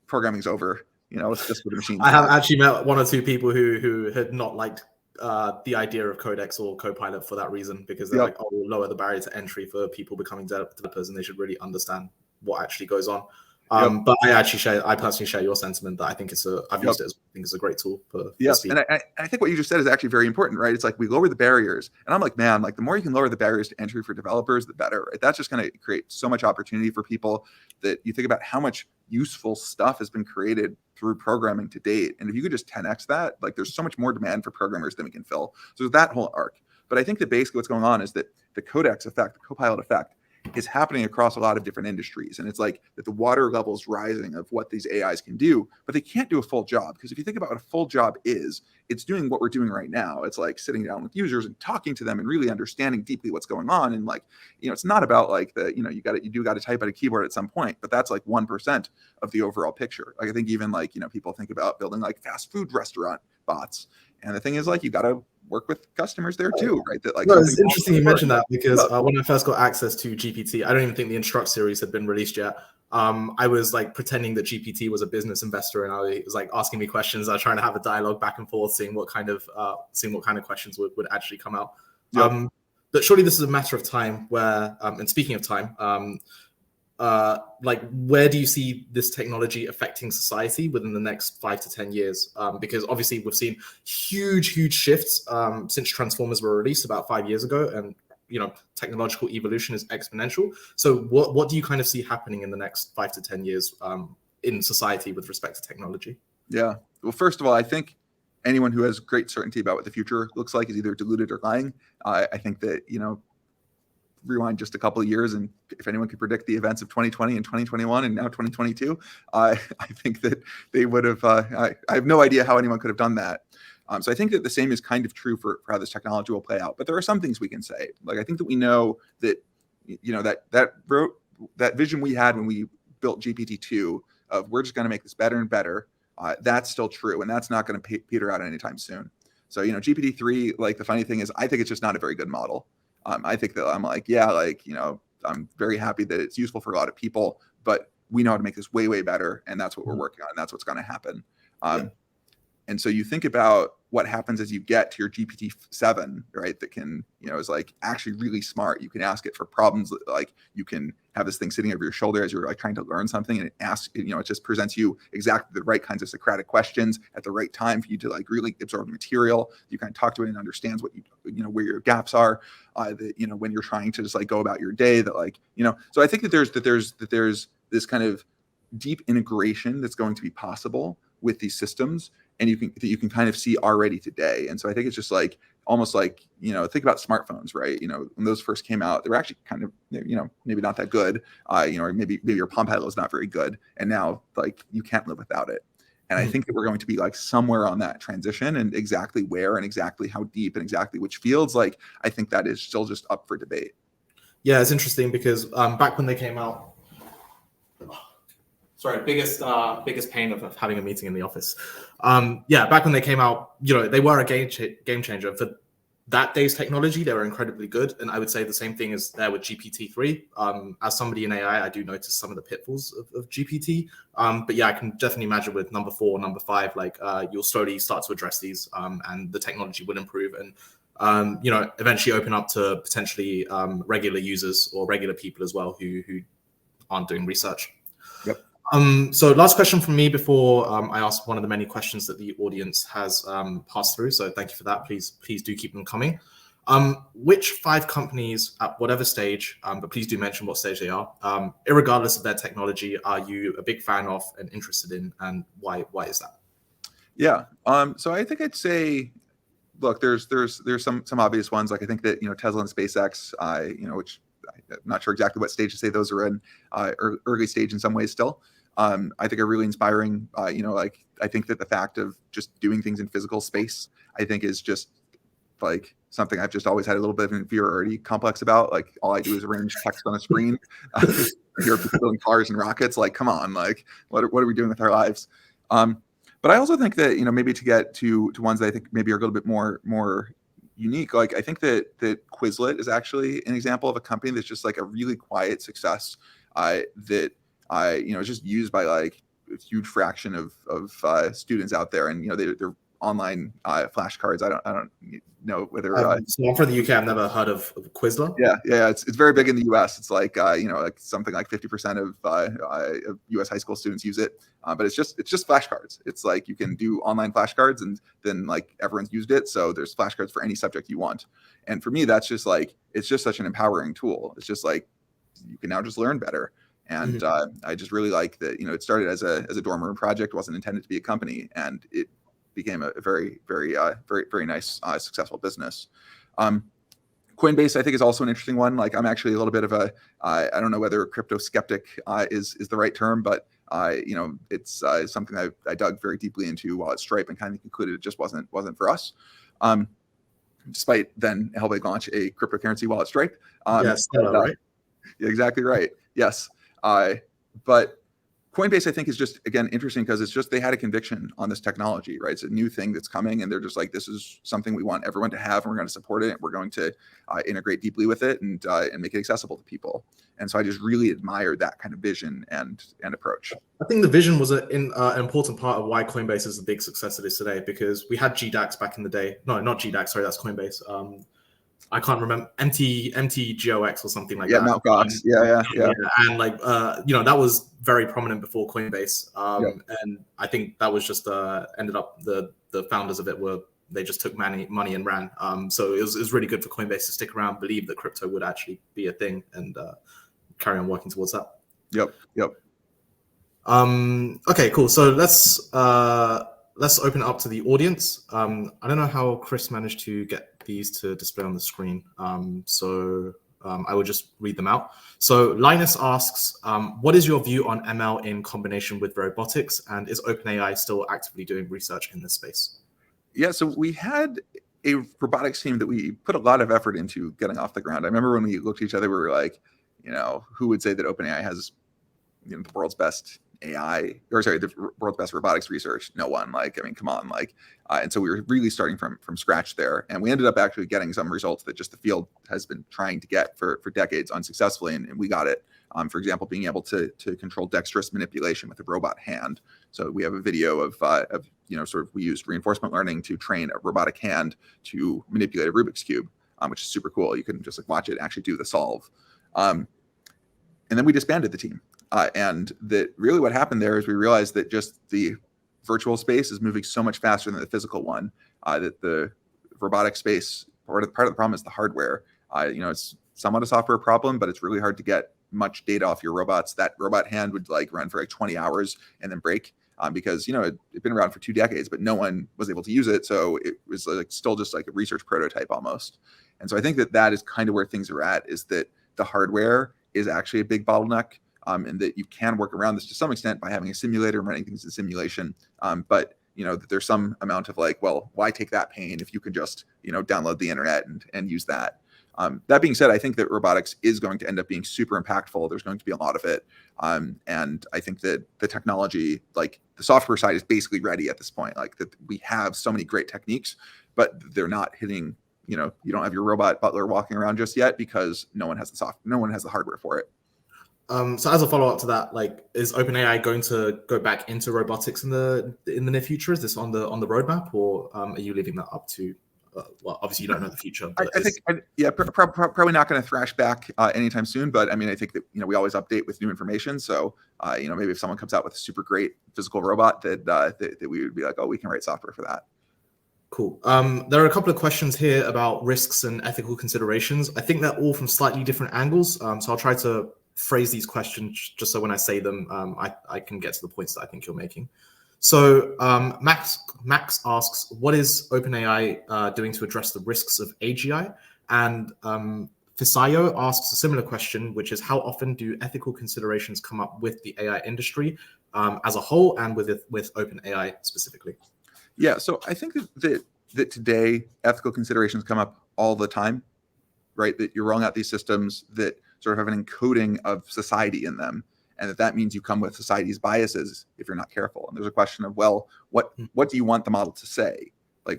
programming's over. It's just what a machine. I have actually met 1 or 2 people who had not liked the idea of Codex or Copilot for that reason, because they're like, oh, we'll lower the barrier to entry for people becoming developers, and they should really understand what actually goes on. But I personally share your sentiment that I think I've used it as I think it's a great tool for speed. And I think what you just said is actually very important, right? It's like we lower the barriers, and I'm like, man, like the more you can lower the barriers to entry for developers, the better, right? That's just going to create so much opportunity for people that you think about how much useful stuff has been created through programming to date. And if you could just 10x that, like there's so much more demand for programmers than we can fill. So there's that whole arc. But I think that basically what's going on is that the Codex effect, the Copilot effect, is happening across a lot of different industries. And it's like that the water level's rising of what these AIs can do, but they can't do a full job. Because if you think about what a full job is, it's doing what we're doing right now. It's like sitting down with users and talking to them and really understanding deeply what's going on. And like, it's not about like you do got to type at a keyboard at some point, but that's like 1% of the overall picture. Like I think even like, people think about building like fast food restaurant bots. And the thing is like, you got to work with customers there too, right? That like, no, it's interesting you mentioned that because when I first got access to GPT, I don't even think the Instruct series had been released yet. I was like pretending that GPT was a business investor, and I was like asking me questions. I was trying to have a dialogue back and forth, seeing what kind of questions would actually come out. Yep. But surely this is a matter of time. Where, and speaking of time, like where do you see this technology affecting society within the next 5 to 10 years? Because obviously we've seen huge shifts since Transformers were released about 5 years ago, and technological evolution is exponential. So what do you kind of see happening in the next 5 to 10 years in society with respect to technology? Yeah, well, first of all, I think anyone who has great certainty about what the future looks like is either deluded or lying. I think that rewind just a couple of years, and if anyone could predict the events of 2020 and 2021 and now 2022, I think that they would have. I have no idea how anyone could have done that. So I think that the same is kind of true for how this technology will play out. But there are some things we can say. Like I think that we know that that vision we had when we built GPT-2 of we're just going to make this better and better. That's still true, and that's not going to peter out anytime soon. So GPT-3, like the funny thing is, I think it's just not a very good model. I think that I'm like, I'm very happy that it's useful for a lot of people, but we know how to make this way better, and that's what we're working on, and that's what's going to happen. And so you think about what happens as you get to your GPT-7, right? That can, is like actually really smart. You can ask it for problems. Like you can have this thing sitting over your shoulder as you're like trying to learn something, and it asks, it just presents you exactly the right kinds of Socratic questions at the right time for you to like really absorb the material. You kind of talk to it and understands what where your gaps are. That when you're trying to just like go about your day, that like So I think that there's this kind of deep integration that's going to be possible with these systems, and you can kind of see already today. And so I think it's just like almost like think about smartphones, right? When those first came out, they were actually kind of maybe not that good, or maybe your Palm Pilot was not very good, and now like you can't live without it. And I think that we're going to be like somewhere on that transition, and exactly where and exactly how deep and exactly which fields, like I think that is still just up for debate. Yeah, it's interesting because back when they came out. Sorry, biggest pain of having a meeting in the office. Back when they came out, they were a game changer. For that day's technology, they were incredibly good. And I would say the same thing is there with GPT-3. As somebody in AI, I do notice some of the pitfalls of GPT. But yeah, I can definitely imagine with number 4, number 5, like you'll slowly start to address these and the technology will improve and, eventually open up to potentially regular users or regular people as well who aren't doing research. Yep. So last question from me before I ask one of the many questions that the audience has passed through. So thank you for that. Please do keep them coming. Which 5 companies at whatever stage, but please do mention what stage they are, irregardless of their technology, are you a big fan of and interested in, and why is that? Yeah. So I think I'd say, look, there's some obvious ones. Like I think that Tesla and SpaceX, which I'm not sure exactly what stage to say those are in, early stage in some ways still. I think are really inspiring. Like I think that the fact of just doing things in physical space, I think is just like something I've just always had a little bit of an inferiority complex about. Like all I do is arrange text on a screen. Here people building cars and rockets. Like, come on, like what are we doing with our lives? But I also think that maybe to get to ones that I think maybe are a little bit more unique. Like I think that Quizlet is actually an example of a company that's just like a really quiet success that is just used by like a huge fraction of students out there, and they're online flashcards. I don't know whether. So for the UK, I've never heard of Quizlet. Yeah, it's very big in the US. It's like like something like 50% of US high school students use it. But it's just flashcards. It's like you can do online flashcards, and then like everyone's used it. So there's flashcards for any subject you want. And for me, that's just like it's just such an empowering tool. It's just like you can now just learn better. And I just really like that. It started as a dorm room project, wasn't intended to be a company, and it became a very nice, successful business. Coinbase, I think, is also an interesting one. Like, I'm actually a little bit of a, I don't know whether crypto skeptic is the right term, but it's something I dug very deeply into while at Stripe and kind of concluded it just wasn't for us. Despite then helping launch a cryptocurrency while at Stripe. Yes, right? Yeah, exactly right. Yes. But Coinbase, I think, is just, again, interesting because it's just they had a conviction on this technology, right? It's a new thing that's coming, and they're just like, this is something we want everyone to have, and we're going to support it, and we're going to integrate deeply with it and make it accessible to people. And so I just really admired that kind of vision and approach. I think the vision was an important part of why Coinbase is the big success it is today, because we had GDAX back in the day. No, not GDAX. Sorry, that's Coinbase. I can't remember, MTGOX or something like that. Mt. Gox. Yeah. And like, that was very prominent before Coinbase. And I think that was just ended up the founders of it they just took money and ran. So it was really good for Coinbase to stick around, believe that crypto would actually be a thing, and carry on working towards that. Yep. Okay, cool. So let's open it up to the audience. I don't know how Chris managed to get these to display on the screen. So I will just read them out. So Linus asks, what is your view on ML in combination with robotics? And is OpenAI still actively doing research in this space? Yeah, so we had a robotics team that we put a lot of effort into getting off the ground. I remember when we looked at each other, we were like, who would say that OpenAI has the world's best the world's best robotics research? No one. Come on. And so we were really starting from scratch there, and we ended up actually getting some results that just the field has been trying to get for decades unsuccessfully, and we got it. For example, being able to control dexterous manipulation with a robot hand. So we have a video of we used reinforcement learning to train a robotic hand to manipulate a Rubik's Cube, which is super cool. You can just watch it actually do the solve. And then we disbanded the team. And that really what happened there is we realized that just the virtual space is moving so much faster than the physical one, that the robotic space, part of the problem is the hardware. It's somewhat a software problem, but it's really hard to get much data off your robots. That robot hand would run for 20 hours and then break because, it'd been around for 2 decades, but no one was able to use it. So it was still just a research prototype almost. And so I think that is kind of where things are at, is that the hardware is actually a big bottleneck. And that you can work around this to some extent by having a simulator and running things in simulation. But that there's some amount of why take that pain if you could just, download the internet and use that. That being said, I think that robotics is going to end up being super impactful. There's going to be a lot of it. And I think that the technology, the software side, is basically ready at this point. That we have so many great techniques, but they're not hitting, you don't have your robot butler walking around just yet because no one has the hardware for it. So as a follow-up to that, is OpenAI going to go back into robotics in the near future? Is this on the roadmap, or are you leaving that up to? Well, obviously you don't know the future. But I think probably not going to thrash back anytime soon. But I think that we always update with new information. So maybe if someone comes out with a super great physical robot, that we would be like, oh, we can write software for that. Cool. There are a couple of questions here about risks and ethical considerations. I think they're all from slightly different angles. So I'll try to phrase these questions just so when I say them, I can get to the points that I think you're making. So Max asks, what is OpenAI doing to address the risks of AGI? And Fisayo asks a similar question, which is, how often do ethical considerations come up with the AI industry as a whole and with OpenAI specifically? Yeah, so I think that today ethical considerations come up all the time, right? That you're rolling out these systems that sort of have an encoding of society in them, and that means you come with society's biases if you're not careful. And there's a question of, well, what do you want the model to say?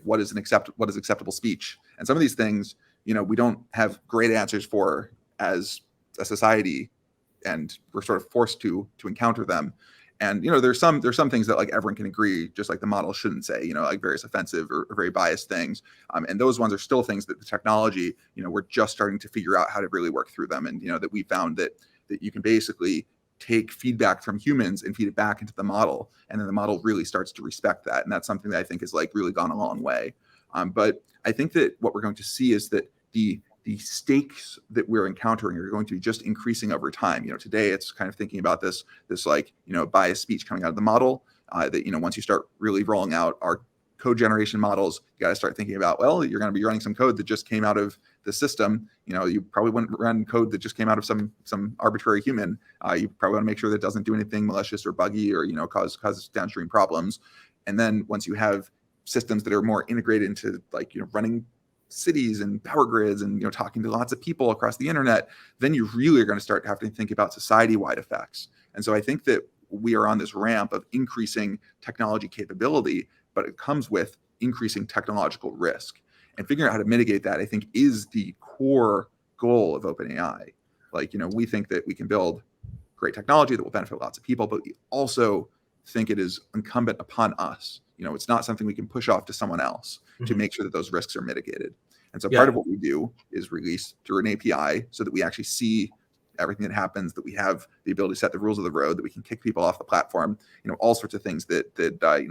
What is acceptable speech? And some of these things, we don't have great answers for as a society, and we're sort of forced to encounter them. And there's some things that everyone can agree, just the model shouldn't say, various offensive or very biased things. And those ones are still things that the technology, we're just starting to figure out how to really work through them. And that we found that you can basically take feedback from humans and feed it back into the model, and then the model really starts to respect that. And that's something that I think has really gone a long way. But I think that what we're going to see is that the stakes that we're encountering are going to be just increasing over time. Today it's kind of thinking about this biased speech coming out of the model, that once you start really rolling out our code generation models, you got to start thinking about, well, you're going to be running some code that just came out of the system. You probably wouldn't run code that just came out of some arbitrary human. You probably want to make sure that it doesn't do anything malicious or buggy or cause downstream problems. And then once you have systems that are more integrated into running cities and power grids and talking to lots of people across the internet, then you really are going to start having to think about society-wide effects. And so I think that we are on this ramp of increasing technology capability, but it comes with increasing technological risk. And figuring out how to mitigate that, I think, is the core goal of OpenAI. We think that we can build great technology that will benefit lots of people, but we also think it is incumbent upon us. It's not something we can push off to someone else to make sure that those risks are mitigated. And so part of what we do is release through an API so that we actually see everything that happens, that we have the ability to set the rules of the road, that we can kick people off the platform, all sorts of things that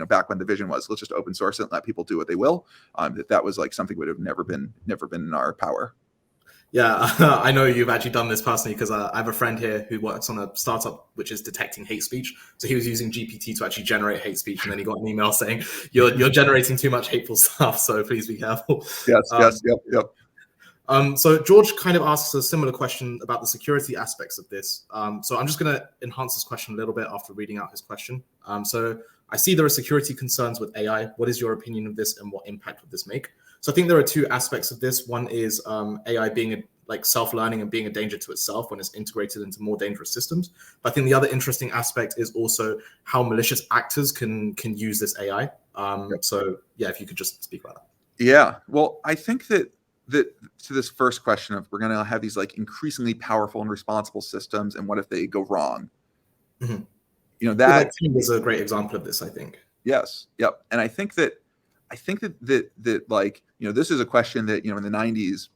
back when the vision was, let's just open source it and let people do what they will, that was something would have never been in our power. Yeah, I know you've actually done this personally because I have a friend here who works on a startup which is detecting hate speech. So he was using GPT to actually generate hate speech, and then he got an email saying, "You're generating too much hateful stuff, so please be careful." Yes, yep. So George kind of asks a similar question about the security aspects of this. So I'm just going to enhance this question a little bit after reading out his question. So I see there are security concerns with AI. What is your opinion of this, and what impact would this make? So I think there are two aspects of this. One is AI being self-learning and being a danger to itself when it's integrated into more dangerous systems. But I think the other interesting aspect is also how malicious actors can use this AI. So yeah, if you could just speak about that. Yeah, well, I think that to this first question of we're going to have these increasingly powerful and responsible systems, and what if they go wrong? That team is a great example of this, I think. Yes, yep. And I think that this is a question that in the 90s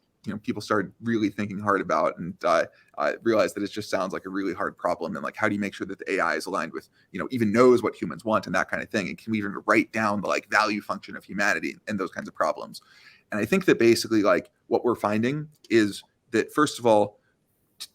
people started really thinking hard about, and I realized that it just sounds like a really hard problem. And how do you make sure that the AI is aligned with even knows what humans want and that kind of thing, and can we even write down the value function of humanity and those kinds of problems? And I think that basically what we're finding is that, first of all,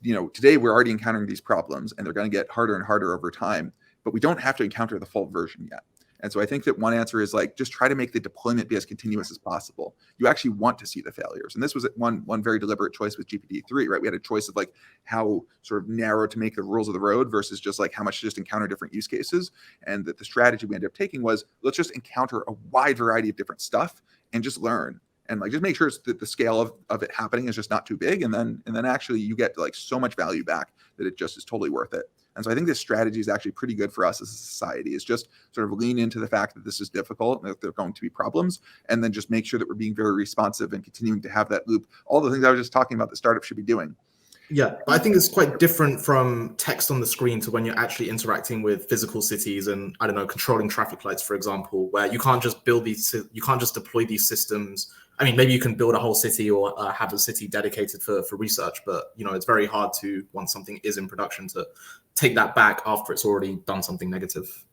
today we're already encountering these problems, and they're going to get harder and harder over time, but we don't have to encounter the full version yet. And so I think that one answer is just try to make the deployment be as continuous as possible. You actually want to see the failures. And this was one very deliberate choice with GPT-3, right? We had a choice of how sort of narrow to make the rules of the road versus just how much to just encounter different use cases. And that the strategy we ended up taking was, let's just encounter a wide variety of different stuff and just learn. And just make sure that the scale of it happening is just not too big. And then actually you get so much value back that it just is totally worth it. And so I think this strategy is actually pretty good for us as a society, is just sort of lean into the fact that this is difficult and that there are going to be problems, and then just make sure that we're being very responsive and continuing to have that loop. All the things I was just talking about that startups should be doing. Yeah, but I think it's quite different from text on the screen to when you're actually interacting with physical cities and, I don't know, controlling traffic lights, for example, where you can't just deploy these systems. I mean, maybe you can build a whole city or have a city dedicated for research, but it's very hard to, once something is in production, to take that back after it's already done something negative.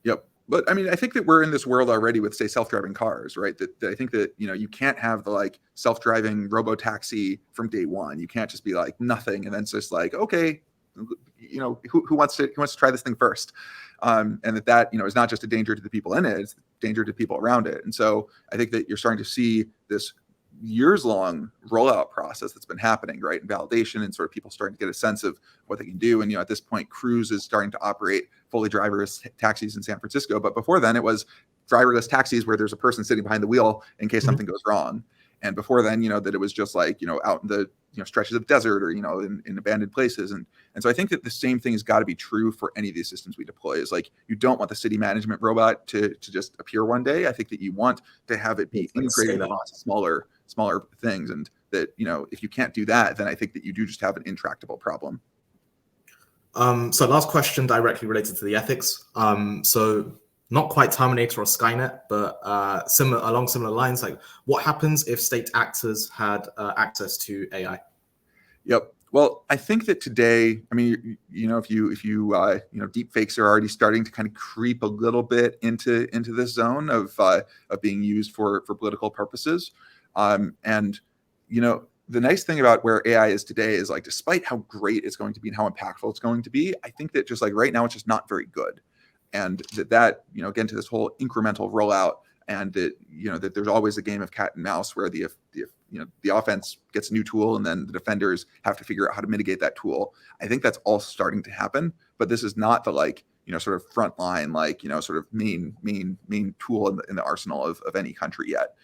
Yep. But I mean, I think that we're in this world already with, say, self-driving cars, right? That I think that, you can't have the self-driving robo-taxi from day one. You can't just be nothing. And then it's just okay, who wants to try this thing first? And that is not just a danger to the people in it, it's a danger to people around it. And so I think that you're starting to see this years-long rollout process that's been happening, right? And validation, and sort of people starting to get a sense of what they can do. And at this point, Cruise is starting to operate fully driverless taxis in San Francisco. But before then, it was driverless taxis where there's a person sitting behind the wheel in case something goes wrong. And before then, that it was just out in the stretches of desert or in abandoned places. And so I think that the same thing has got to be true for any of these systems we deploy. Is you don't want the city management robot to just appear one day. I think that you want to have it be integrated across smaller things, and that if you can't do that, then I think that you do just have an intractable problem. So last question directly related to the ethics. So not quite Terminator or Skynet, but along similar lines, what happens if state actors had access to AI? Yep. Well, I think that today, I mean, if deep fakes are already starting to kind of creep a little bit into this zone of being used for political purposes. And the nice thing about where AI is today is despite how great it's going to be and how impactful it's going to be, I think that just right now it's just not very good. And that again, to this whole incremental rollout, and that that there's always a game of cat and mouse where the offense gets a new tool and then the defenders have to figure out how to mitigate that tool. I think that's all starting to happen, but this is not the sort of front line, sort of main tool in the arsenal of any country yet.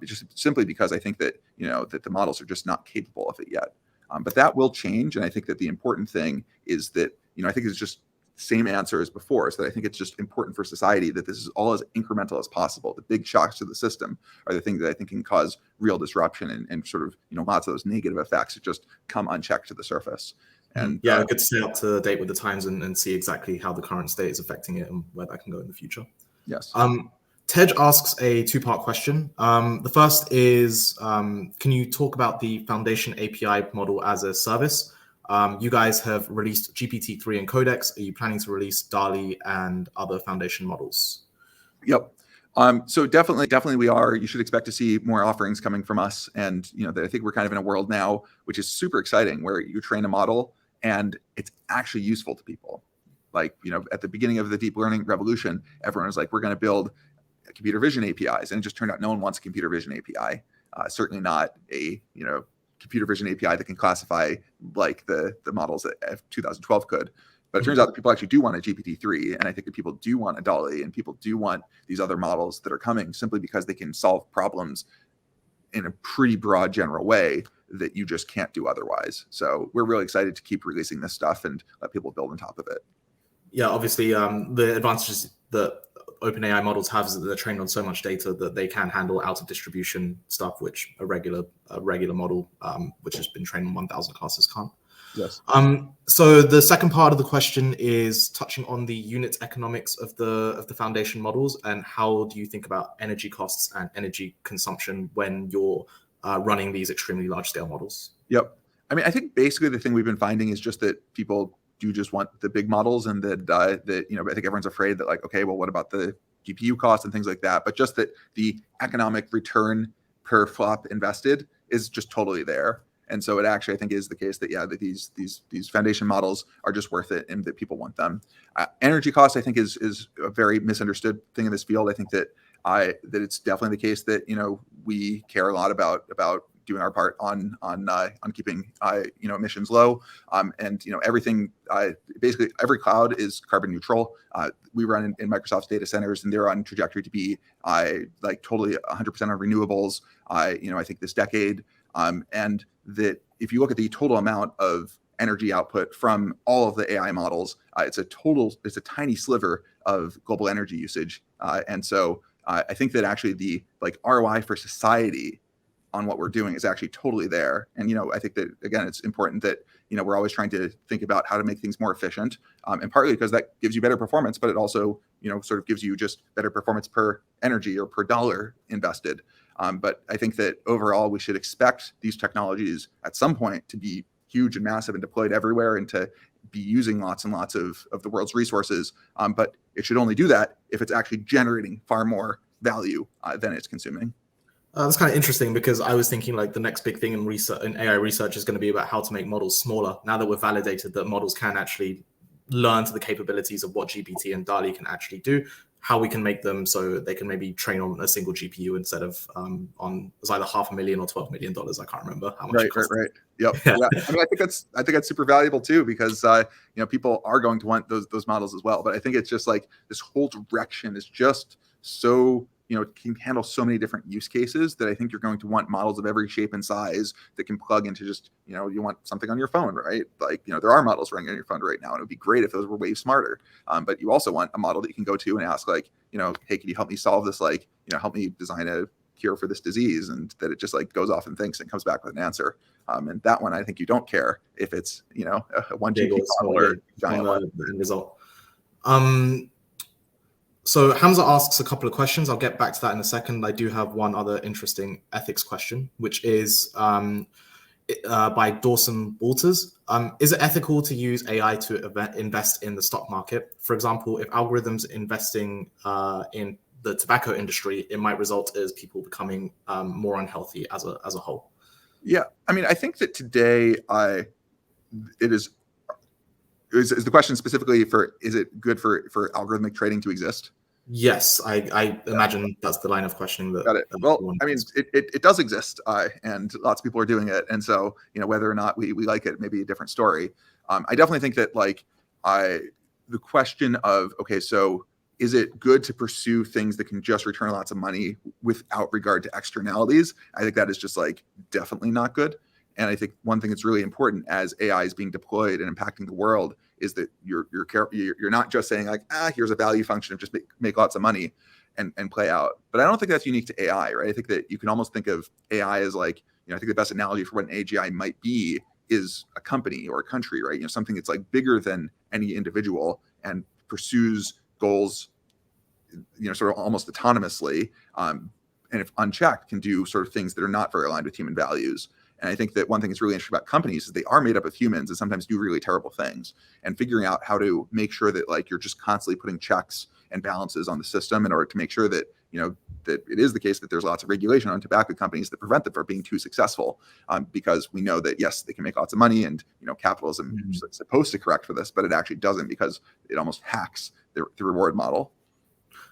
Just simply because I think that, that the models are just not capable of it yet. But that will change. And I think that the important thing is that, I think it's just same answer as before. So that I think it's just important for society that this is all as incremental as possible. The big shocks to the system are the things that I think can cause real disruption and sort of, lots of those negative effects that just come unchecked to the surface. And good to stay up to date with the times and see exactly how the current state is affecting it and where that can go in the future. Yes. Tej asks a two-part question. The first is, can you talk about the Foundation API model as a service? You guys have released GPT-3 and Codex. Are you planning to release DALL-E and other Foundation models? Yep. So definitely we are. You should expect to see more offerings coming from us. And, I think we're kind of in a world now, which is super exciting, where you train a model and it's actually useful to people. At the beginning of the deep learning revolution, everyone was like, we're going to build computer vision APIs. And it just turned out no one wants a computer vision API. Certainly not a, computer vision API that can classify like the models that 2012 could. But it turns out that people actually do want a GPT-3, and I think that people do want a DALL-E, and people do want these other models that are coming simply because they can solve problems in a pretty broad general way that you just can't do otherwise. So we're really excited to keep releasing this stuff and let people build on top of it. Yeah, obviously the advantages that OpenAI models have is that they're trained on so much data that they can handle out of distribution stuff, which a regular model, which has been trained on 1,000 classes, can't. Yes. So the second part of the question is touching on the unit economics of the foundation models, and how do you think about energy costs and energy consumption when you're running these extremely large scale models? Yep. I mean, I think basically the thing we've been finding is just that people do just want the big models, and that I think everyone's afraid that okay, well, what about the GPU costs and things like that? But just that the economic return per flop invested is just totally there. And so it actually, I think, is the case that that these foundation models are just worth it and that people want them. Energy costs, I think, is a very misunderstood thing in this field. I think that it's definitely the case that we care a lot about doing our part on keeping emissions low, and everything. Basically, every cloud is carbon neutral. We run in Microsoft's data centers, and they're on trajectory to be totally 100% on renewables. I think this decade. And that if you look at the total amount of energy output from all of the AI models, it's a tiny sliver of global energy usage. And so I think that actually the ROI for society on what we're doing is actually totally there. And, I think that, again, it's important that, we're always trying to think about how to make things more efficient. And partly because that gives you better performance, but it also, sort of gives you just better performance per energy or per dollar invested. But I think that overall, we should expect these technologies at some point to be huge and massive and deployed everywhere, and to be using lots and lots of the world's resources. But it should only do that if it's actually generating far more value than it's consuming. That's kind of interesting, because I was thinking the next big thing in AI research is going to be about how to make models smaller. Now that we've validated that models can actually learn to the capabilities of what GPT and DALL-E can actually do, how we can make them so they can maybe train on a single GPU instead of on it's either $500,000 or $12 million. I can't remember how much. Right. Yep. Yeah. I mean, I think that's super valuable too, because people are going to want those models as well. But I think it's just this whole direction is just so can handle so many different use cases that I think you're going to want models of every shape and size that can plug into just you want something on your phone, right? There are models running on your phone right now, and it would be great if those were way smarter. But you also want a model that you can go to and ask hey, can you help me solve this? Help me design a cure for this disease, and that it just goes off and thinks and comes back with an answer. And that one, I think you don't care if it's a 1 GPU model or giant one. Result. So Hamza asks a couple of questions. I'll get back to that in a second. I do have one other interesting ethics question, which is by Dawson Walters. Is it ethical to use AI to invest in the stock market? For example, if algorithms investing in the tobacco industry, it might result as people becoming more unhealthy as a whole. Yeah, I mean, I think that today it is the question specifically for, is it good for algorithmic trading to exist? Yes, I imagine that's the line of questioning that. Got it. Well, I mean, it does exist, and lots of people are doing it. And so, whether or not we like it may be a different story. I definitely think that the question of, okay, so is it good to pursue things that can just return lots of money without regard to externalities? I think that is just definitely not good. And I think one thing that's really important as AI is being deployed and impacting the world is that you're not just saying here's a value function of just make lots of money and play out. But I don't think that's unique to AI, right? I think that you can almost think of AI as I think the best analogy for what an AGI might be is a company or a country, right? Something that's bigger than any individual and pursues goals, sort of almost autonomously, and if unchecked, can do sort of things that are not very aligned with human values. And I think that one thing that's really interesting about companies is they are made up of humans and sometimes do really terrible things. And figuring out how to make sure that you're just constantly putting checks and balances on the system in order to make sure that that it is the case that there's lots of regulation on tobacco companies that prevent them from being too successful, because we know that yes, they can make lots of money, and capitalism is supposed to correct for this, but it actually doesn't, because it almost hacks the reward model.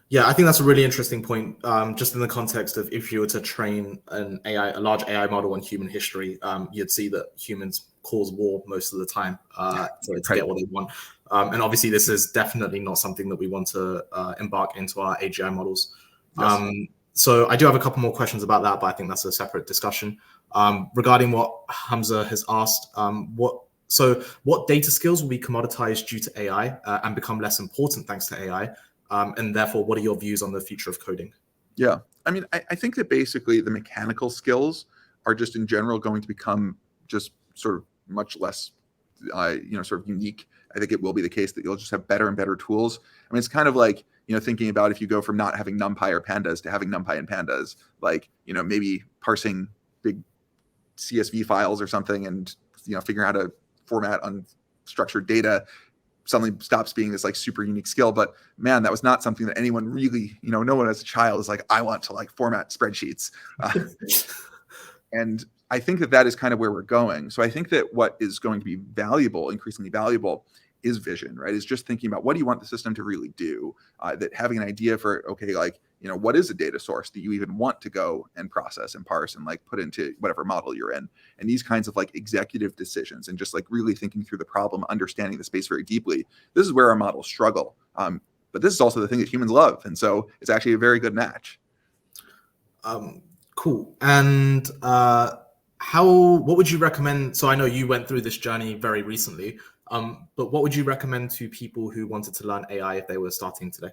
Yeah, I think that's a really interesting point. Just in the context of if you were to train a large AI model on human history, you'd see that humans cause war most of the time to get what they want. And obviously, this is definitely not something that we want to embark into our AGI models. Yes. So I do have a couple more questions about that, but I think that's a separate discussion. Regarding what Hamza has asked, what data skills will be commoditized due to AI and become less important thanks to AI? And therefore, what are your views on the future of coding? Yeah, I mean, I think that basically the mechanical skills are just in general going to become just sort of much less, sort of unique. I think it will be the case that you'll just have better and better tools. I mean, it's kind of thinking about if you go from not having NumPy or Pandas to having NumPy and Pandas, maybe parsing big CSV files or something and, figuring out how to format unstructured data suddenly stops being this super unique skill. But man, that was not something that anyone really, no one as a child is I want to format spreadsheets. And I think that is kind of where we're going. So I think that what is going to be valuable, increasingly valuable, is vision, right? Is just thinking about what do you want the system to really do? That having an idea for, okay, what is a data source that you even want to go and process and parse and put into whatever model you're in? And these kinds of executive decisions and just really thinking through the problem, understanding the space very deeply. This is where our models struggle. But this is also the thing that humans love. And so it's actually a very good match. Cool. And what would you recommend? So I know you went through this journey very recently, but what would you recommend to people who wanted to learn AI if they were starting today?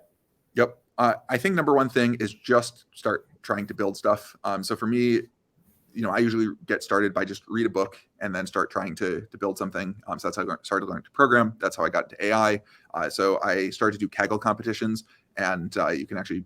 Yep. I think number one thing is just start trying to build stuff. So for me, I usually get started by just read a book and then start trying to build something. So that's how I started learning to program. That's how I got into AI. So I started to do Kaggle competitions, and you can actually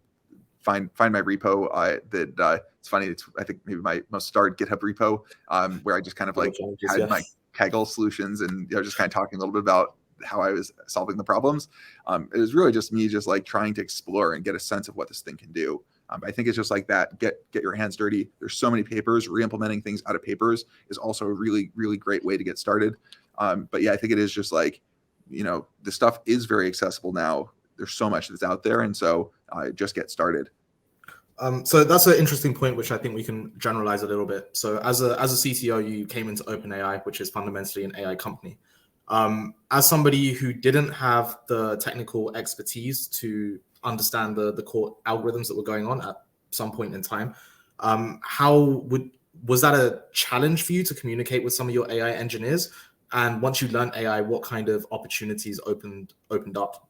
find my repo. It's funny. It's I think maybe my most starred GitHub repo, where I just kind of had my Kaggle solutions and just kind of talking a little bit about how I was solving the problems. It was really just me just trying to explore and get a sense of what this thing can do. I think it's just that. Get your hands dirty. There's so many papers. Re-implementing things out of papers is also a really, really great way to get started. But yeah, I think it is just the stuff is very accessible now. There's so much that's out there. And so just get started. So that's an interesting point, which I think we can generalize a little bit. So as a CTO, you came into OpenAI, which is fundamentally an AI company. As somebody who didn't have the technical expertise to understand the core algorithms that were going on at some point in time, was that a challenge for you to communicate with some of your AI engineers? And once you learned AI, what kind of opportunities opened up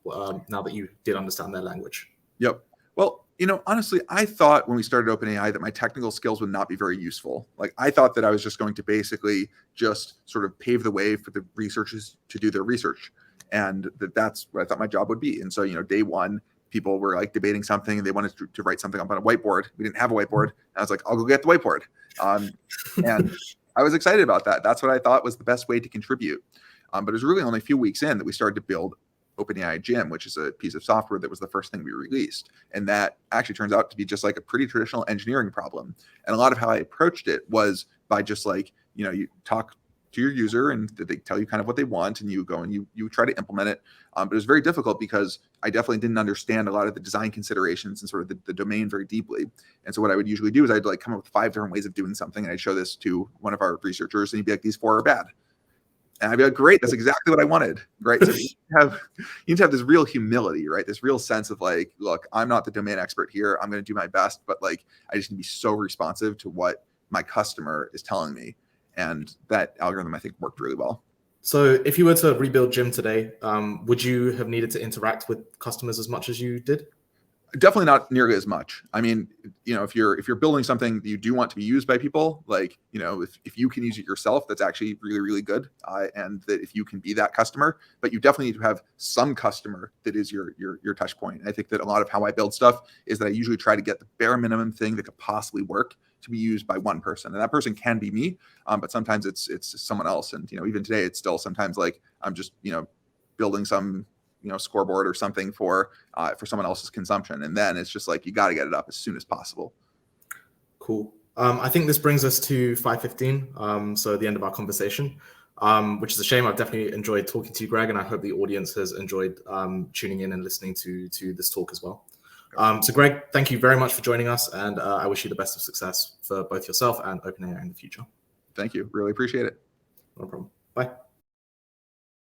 now that you did understand their language? Yep. Well, honestly, I thought when we started OpenAI that my technical skills would not be very useful. I thought that I was just going to basically just sort of pave the way for the researchers to do their research, and that's what I thought my job would be. And so, day one, people were debating something and they wanted to write something up on a whiteboard. We didn't have a whiteboard. And I was like, I'll go get the whiteboard. And I was excited about that. That's what I thought was the best way to contribute. But it was really only a few weeks in that we started to build OpenAI Gym, which is a piece of software that was the first thing we released. And that actually turns out to be just a pretty traditional engineering problem. And a lot of how I approached it was by just you talk to your user, and they tell you kind of what they want, and you go and you try to implement it. But it was very difficult because I definitely didn't understand a lot of the design considerations and sort of the domain very deeply. And so what I would usually do is I'd like come up with 5 different ways of doing something, and I'd show this to one of our researchers, and he'd be like, these 4 are bad. And I'd be like, great, that's exactly what I wanted, right? So you need to have this real humility, right? This real sense of like, look, I'm not the domain expert here. I'm going to do my best, but like, I just need to be so responsive to what my customer is telling me. And that algorithm, I think, worked really well. So if you were to rebuild Gym today, would you have needed to interact with customers as much as you did? Definitely not nearly as much. I mean, if you're building something that you do want to be used by people, like, if you can use it yourself, that's actually really, really good. And that if you can be that customer, but you definitely need to have some customer that is your touch point. And I think that a lot of how I build stuff is that I usually try to get the bare minimum thing that could possibly work to be used by one person. And that person can be me, but sometimes it's someone else. And, even today, it's still sometimes like I'm just, building some scoreboard or something for someone else's consumption, and then it's just like you got to get it up as soon as possible. Cool. I think this brings us to 5:15, so the end of our conversation, which is a shame. I've definitely enjoyed talking to you, Greg, and I hope the audience has enjoyed tuning in and listening to this talk as well. So Greg, thank you very much for joining us, and I wish you the best of success for both yourself and OpenAI in the future. Thank you. Really appreciate it. No problem. Bye.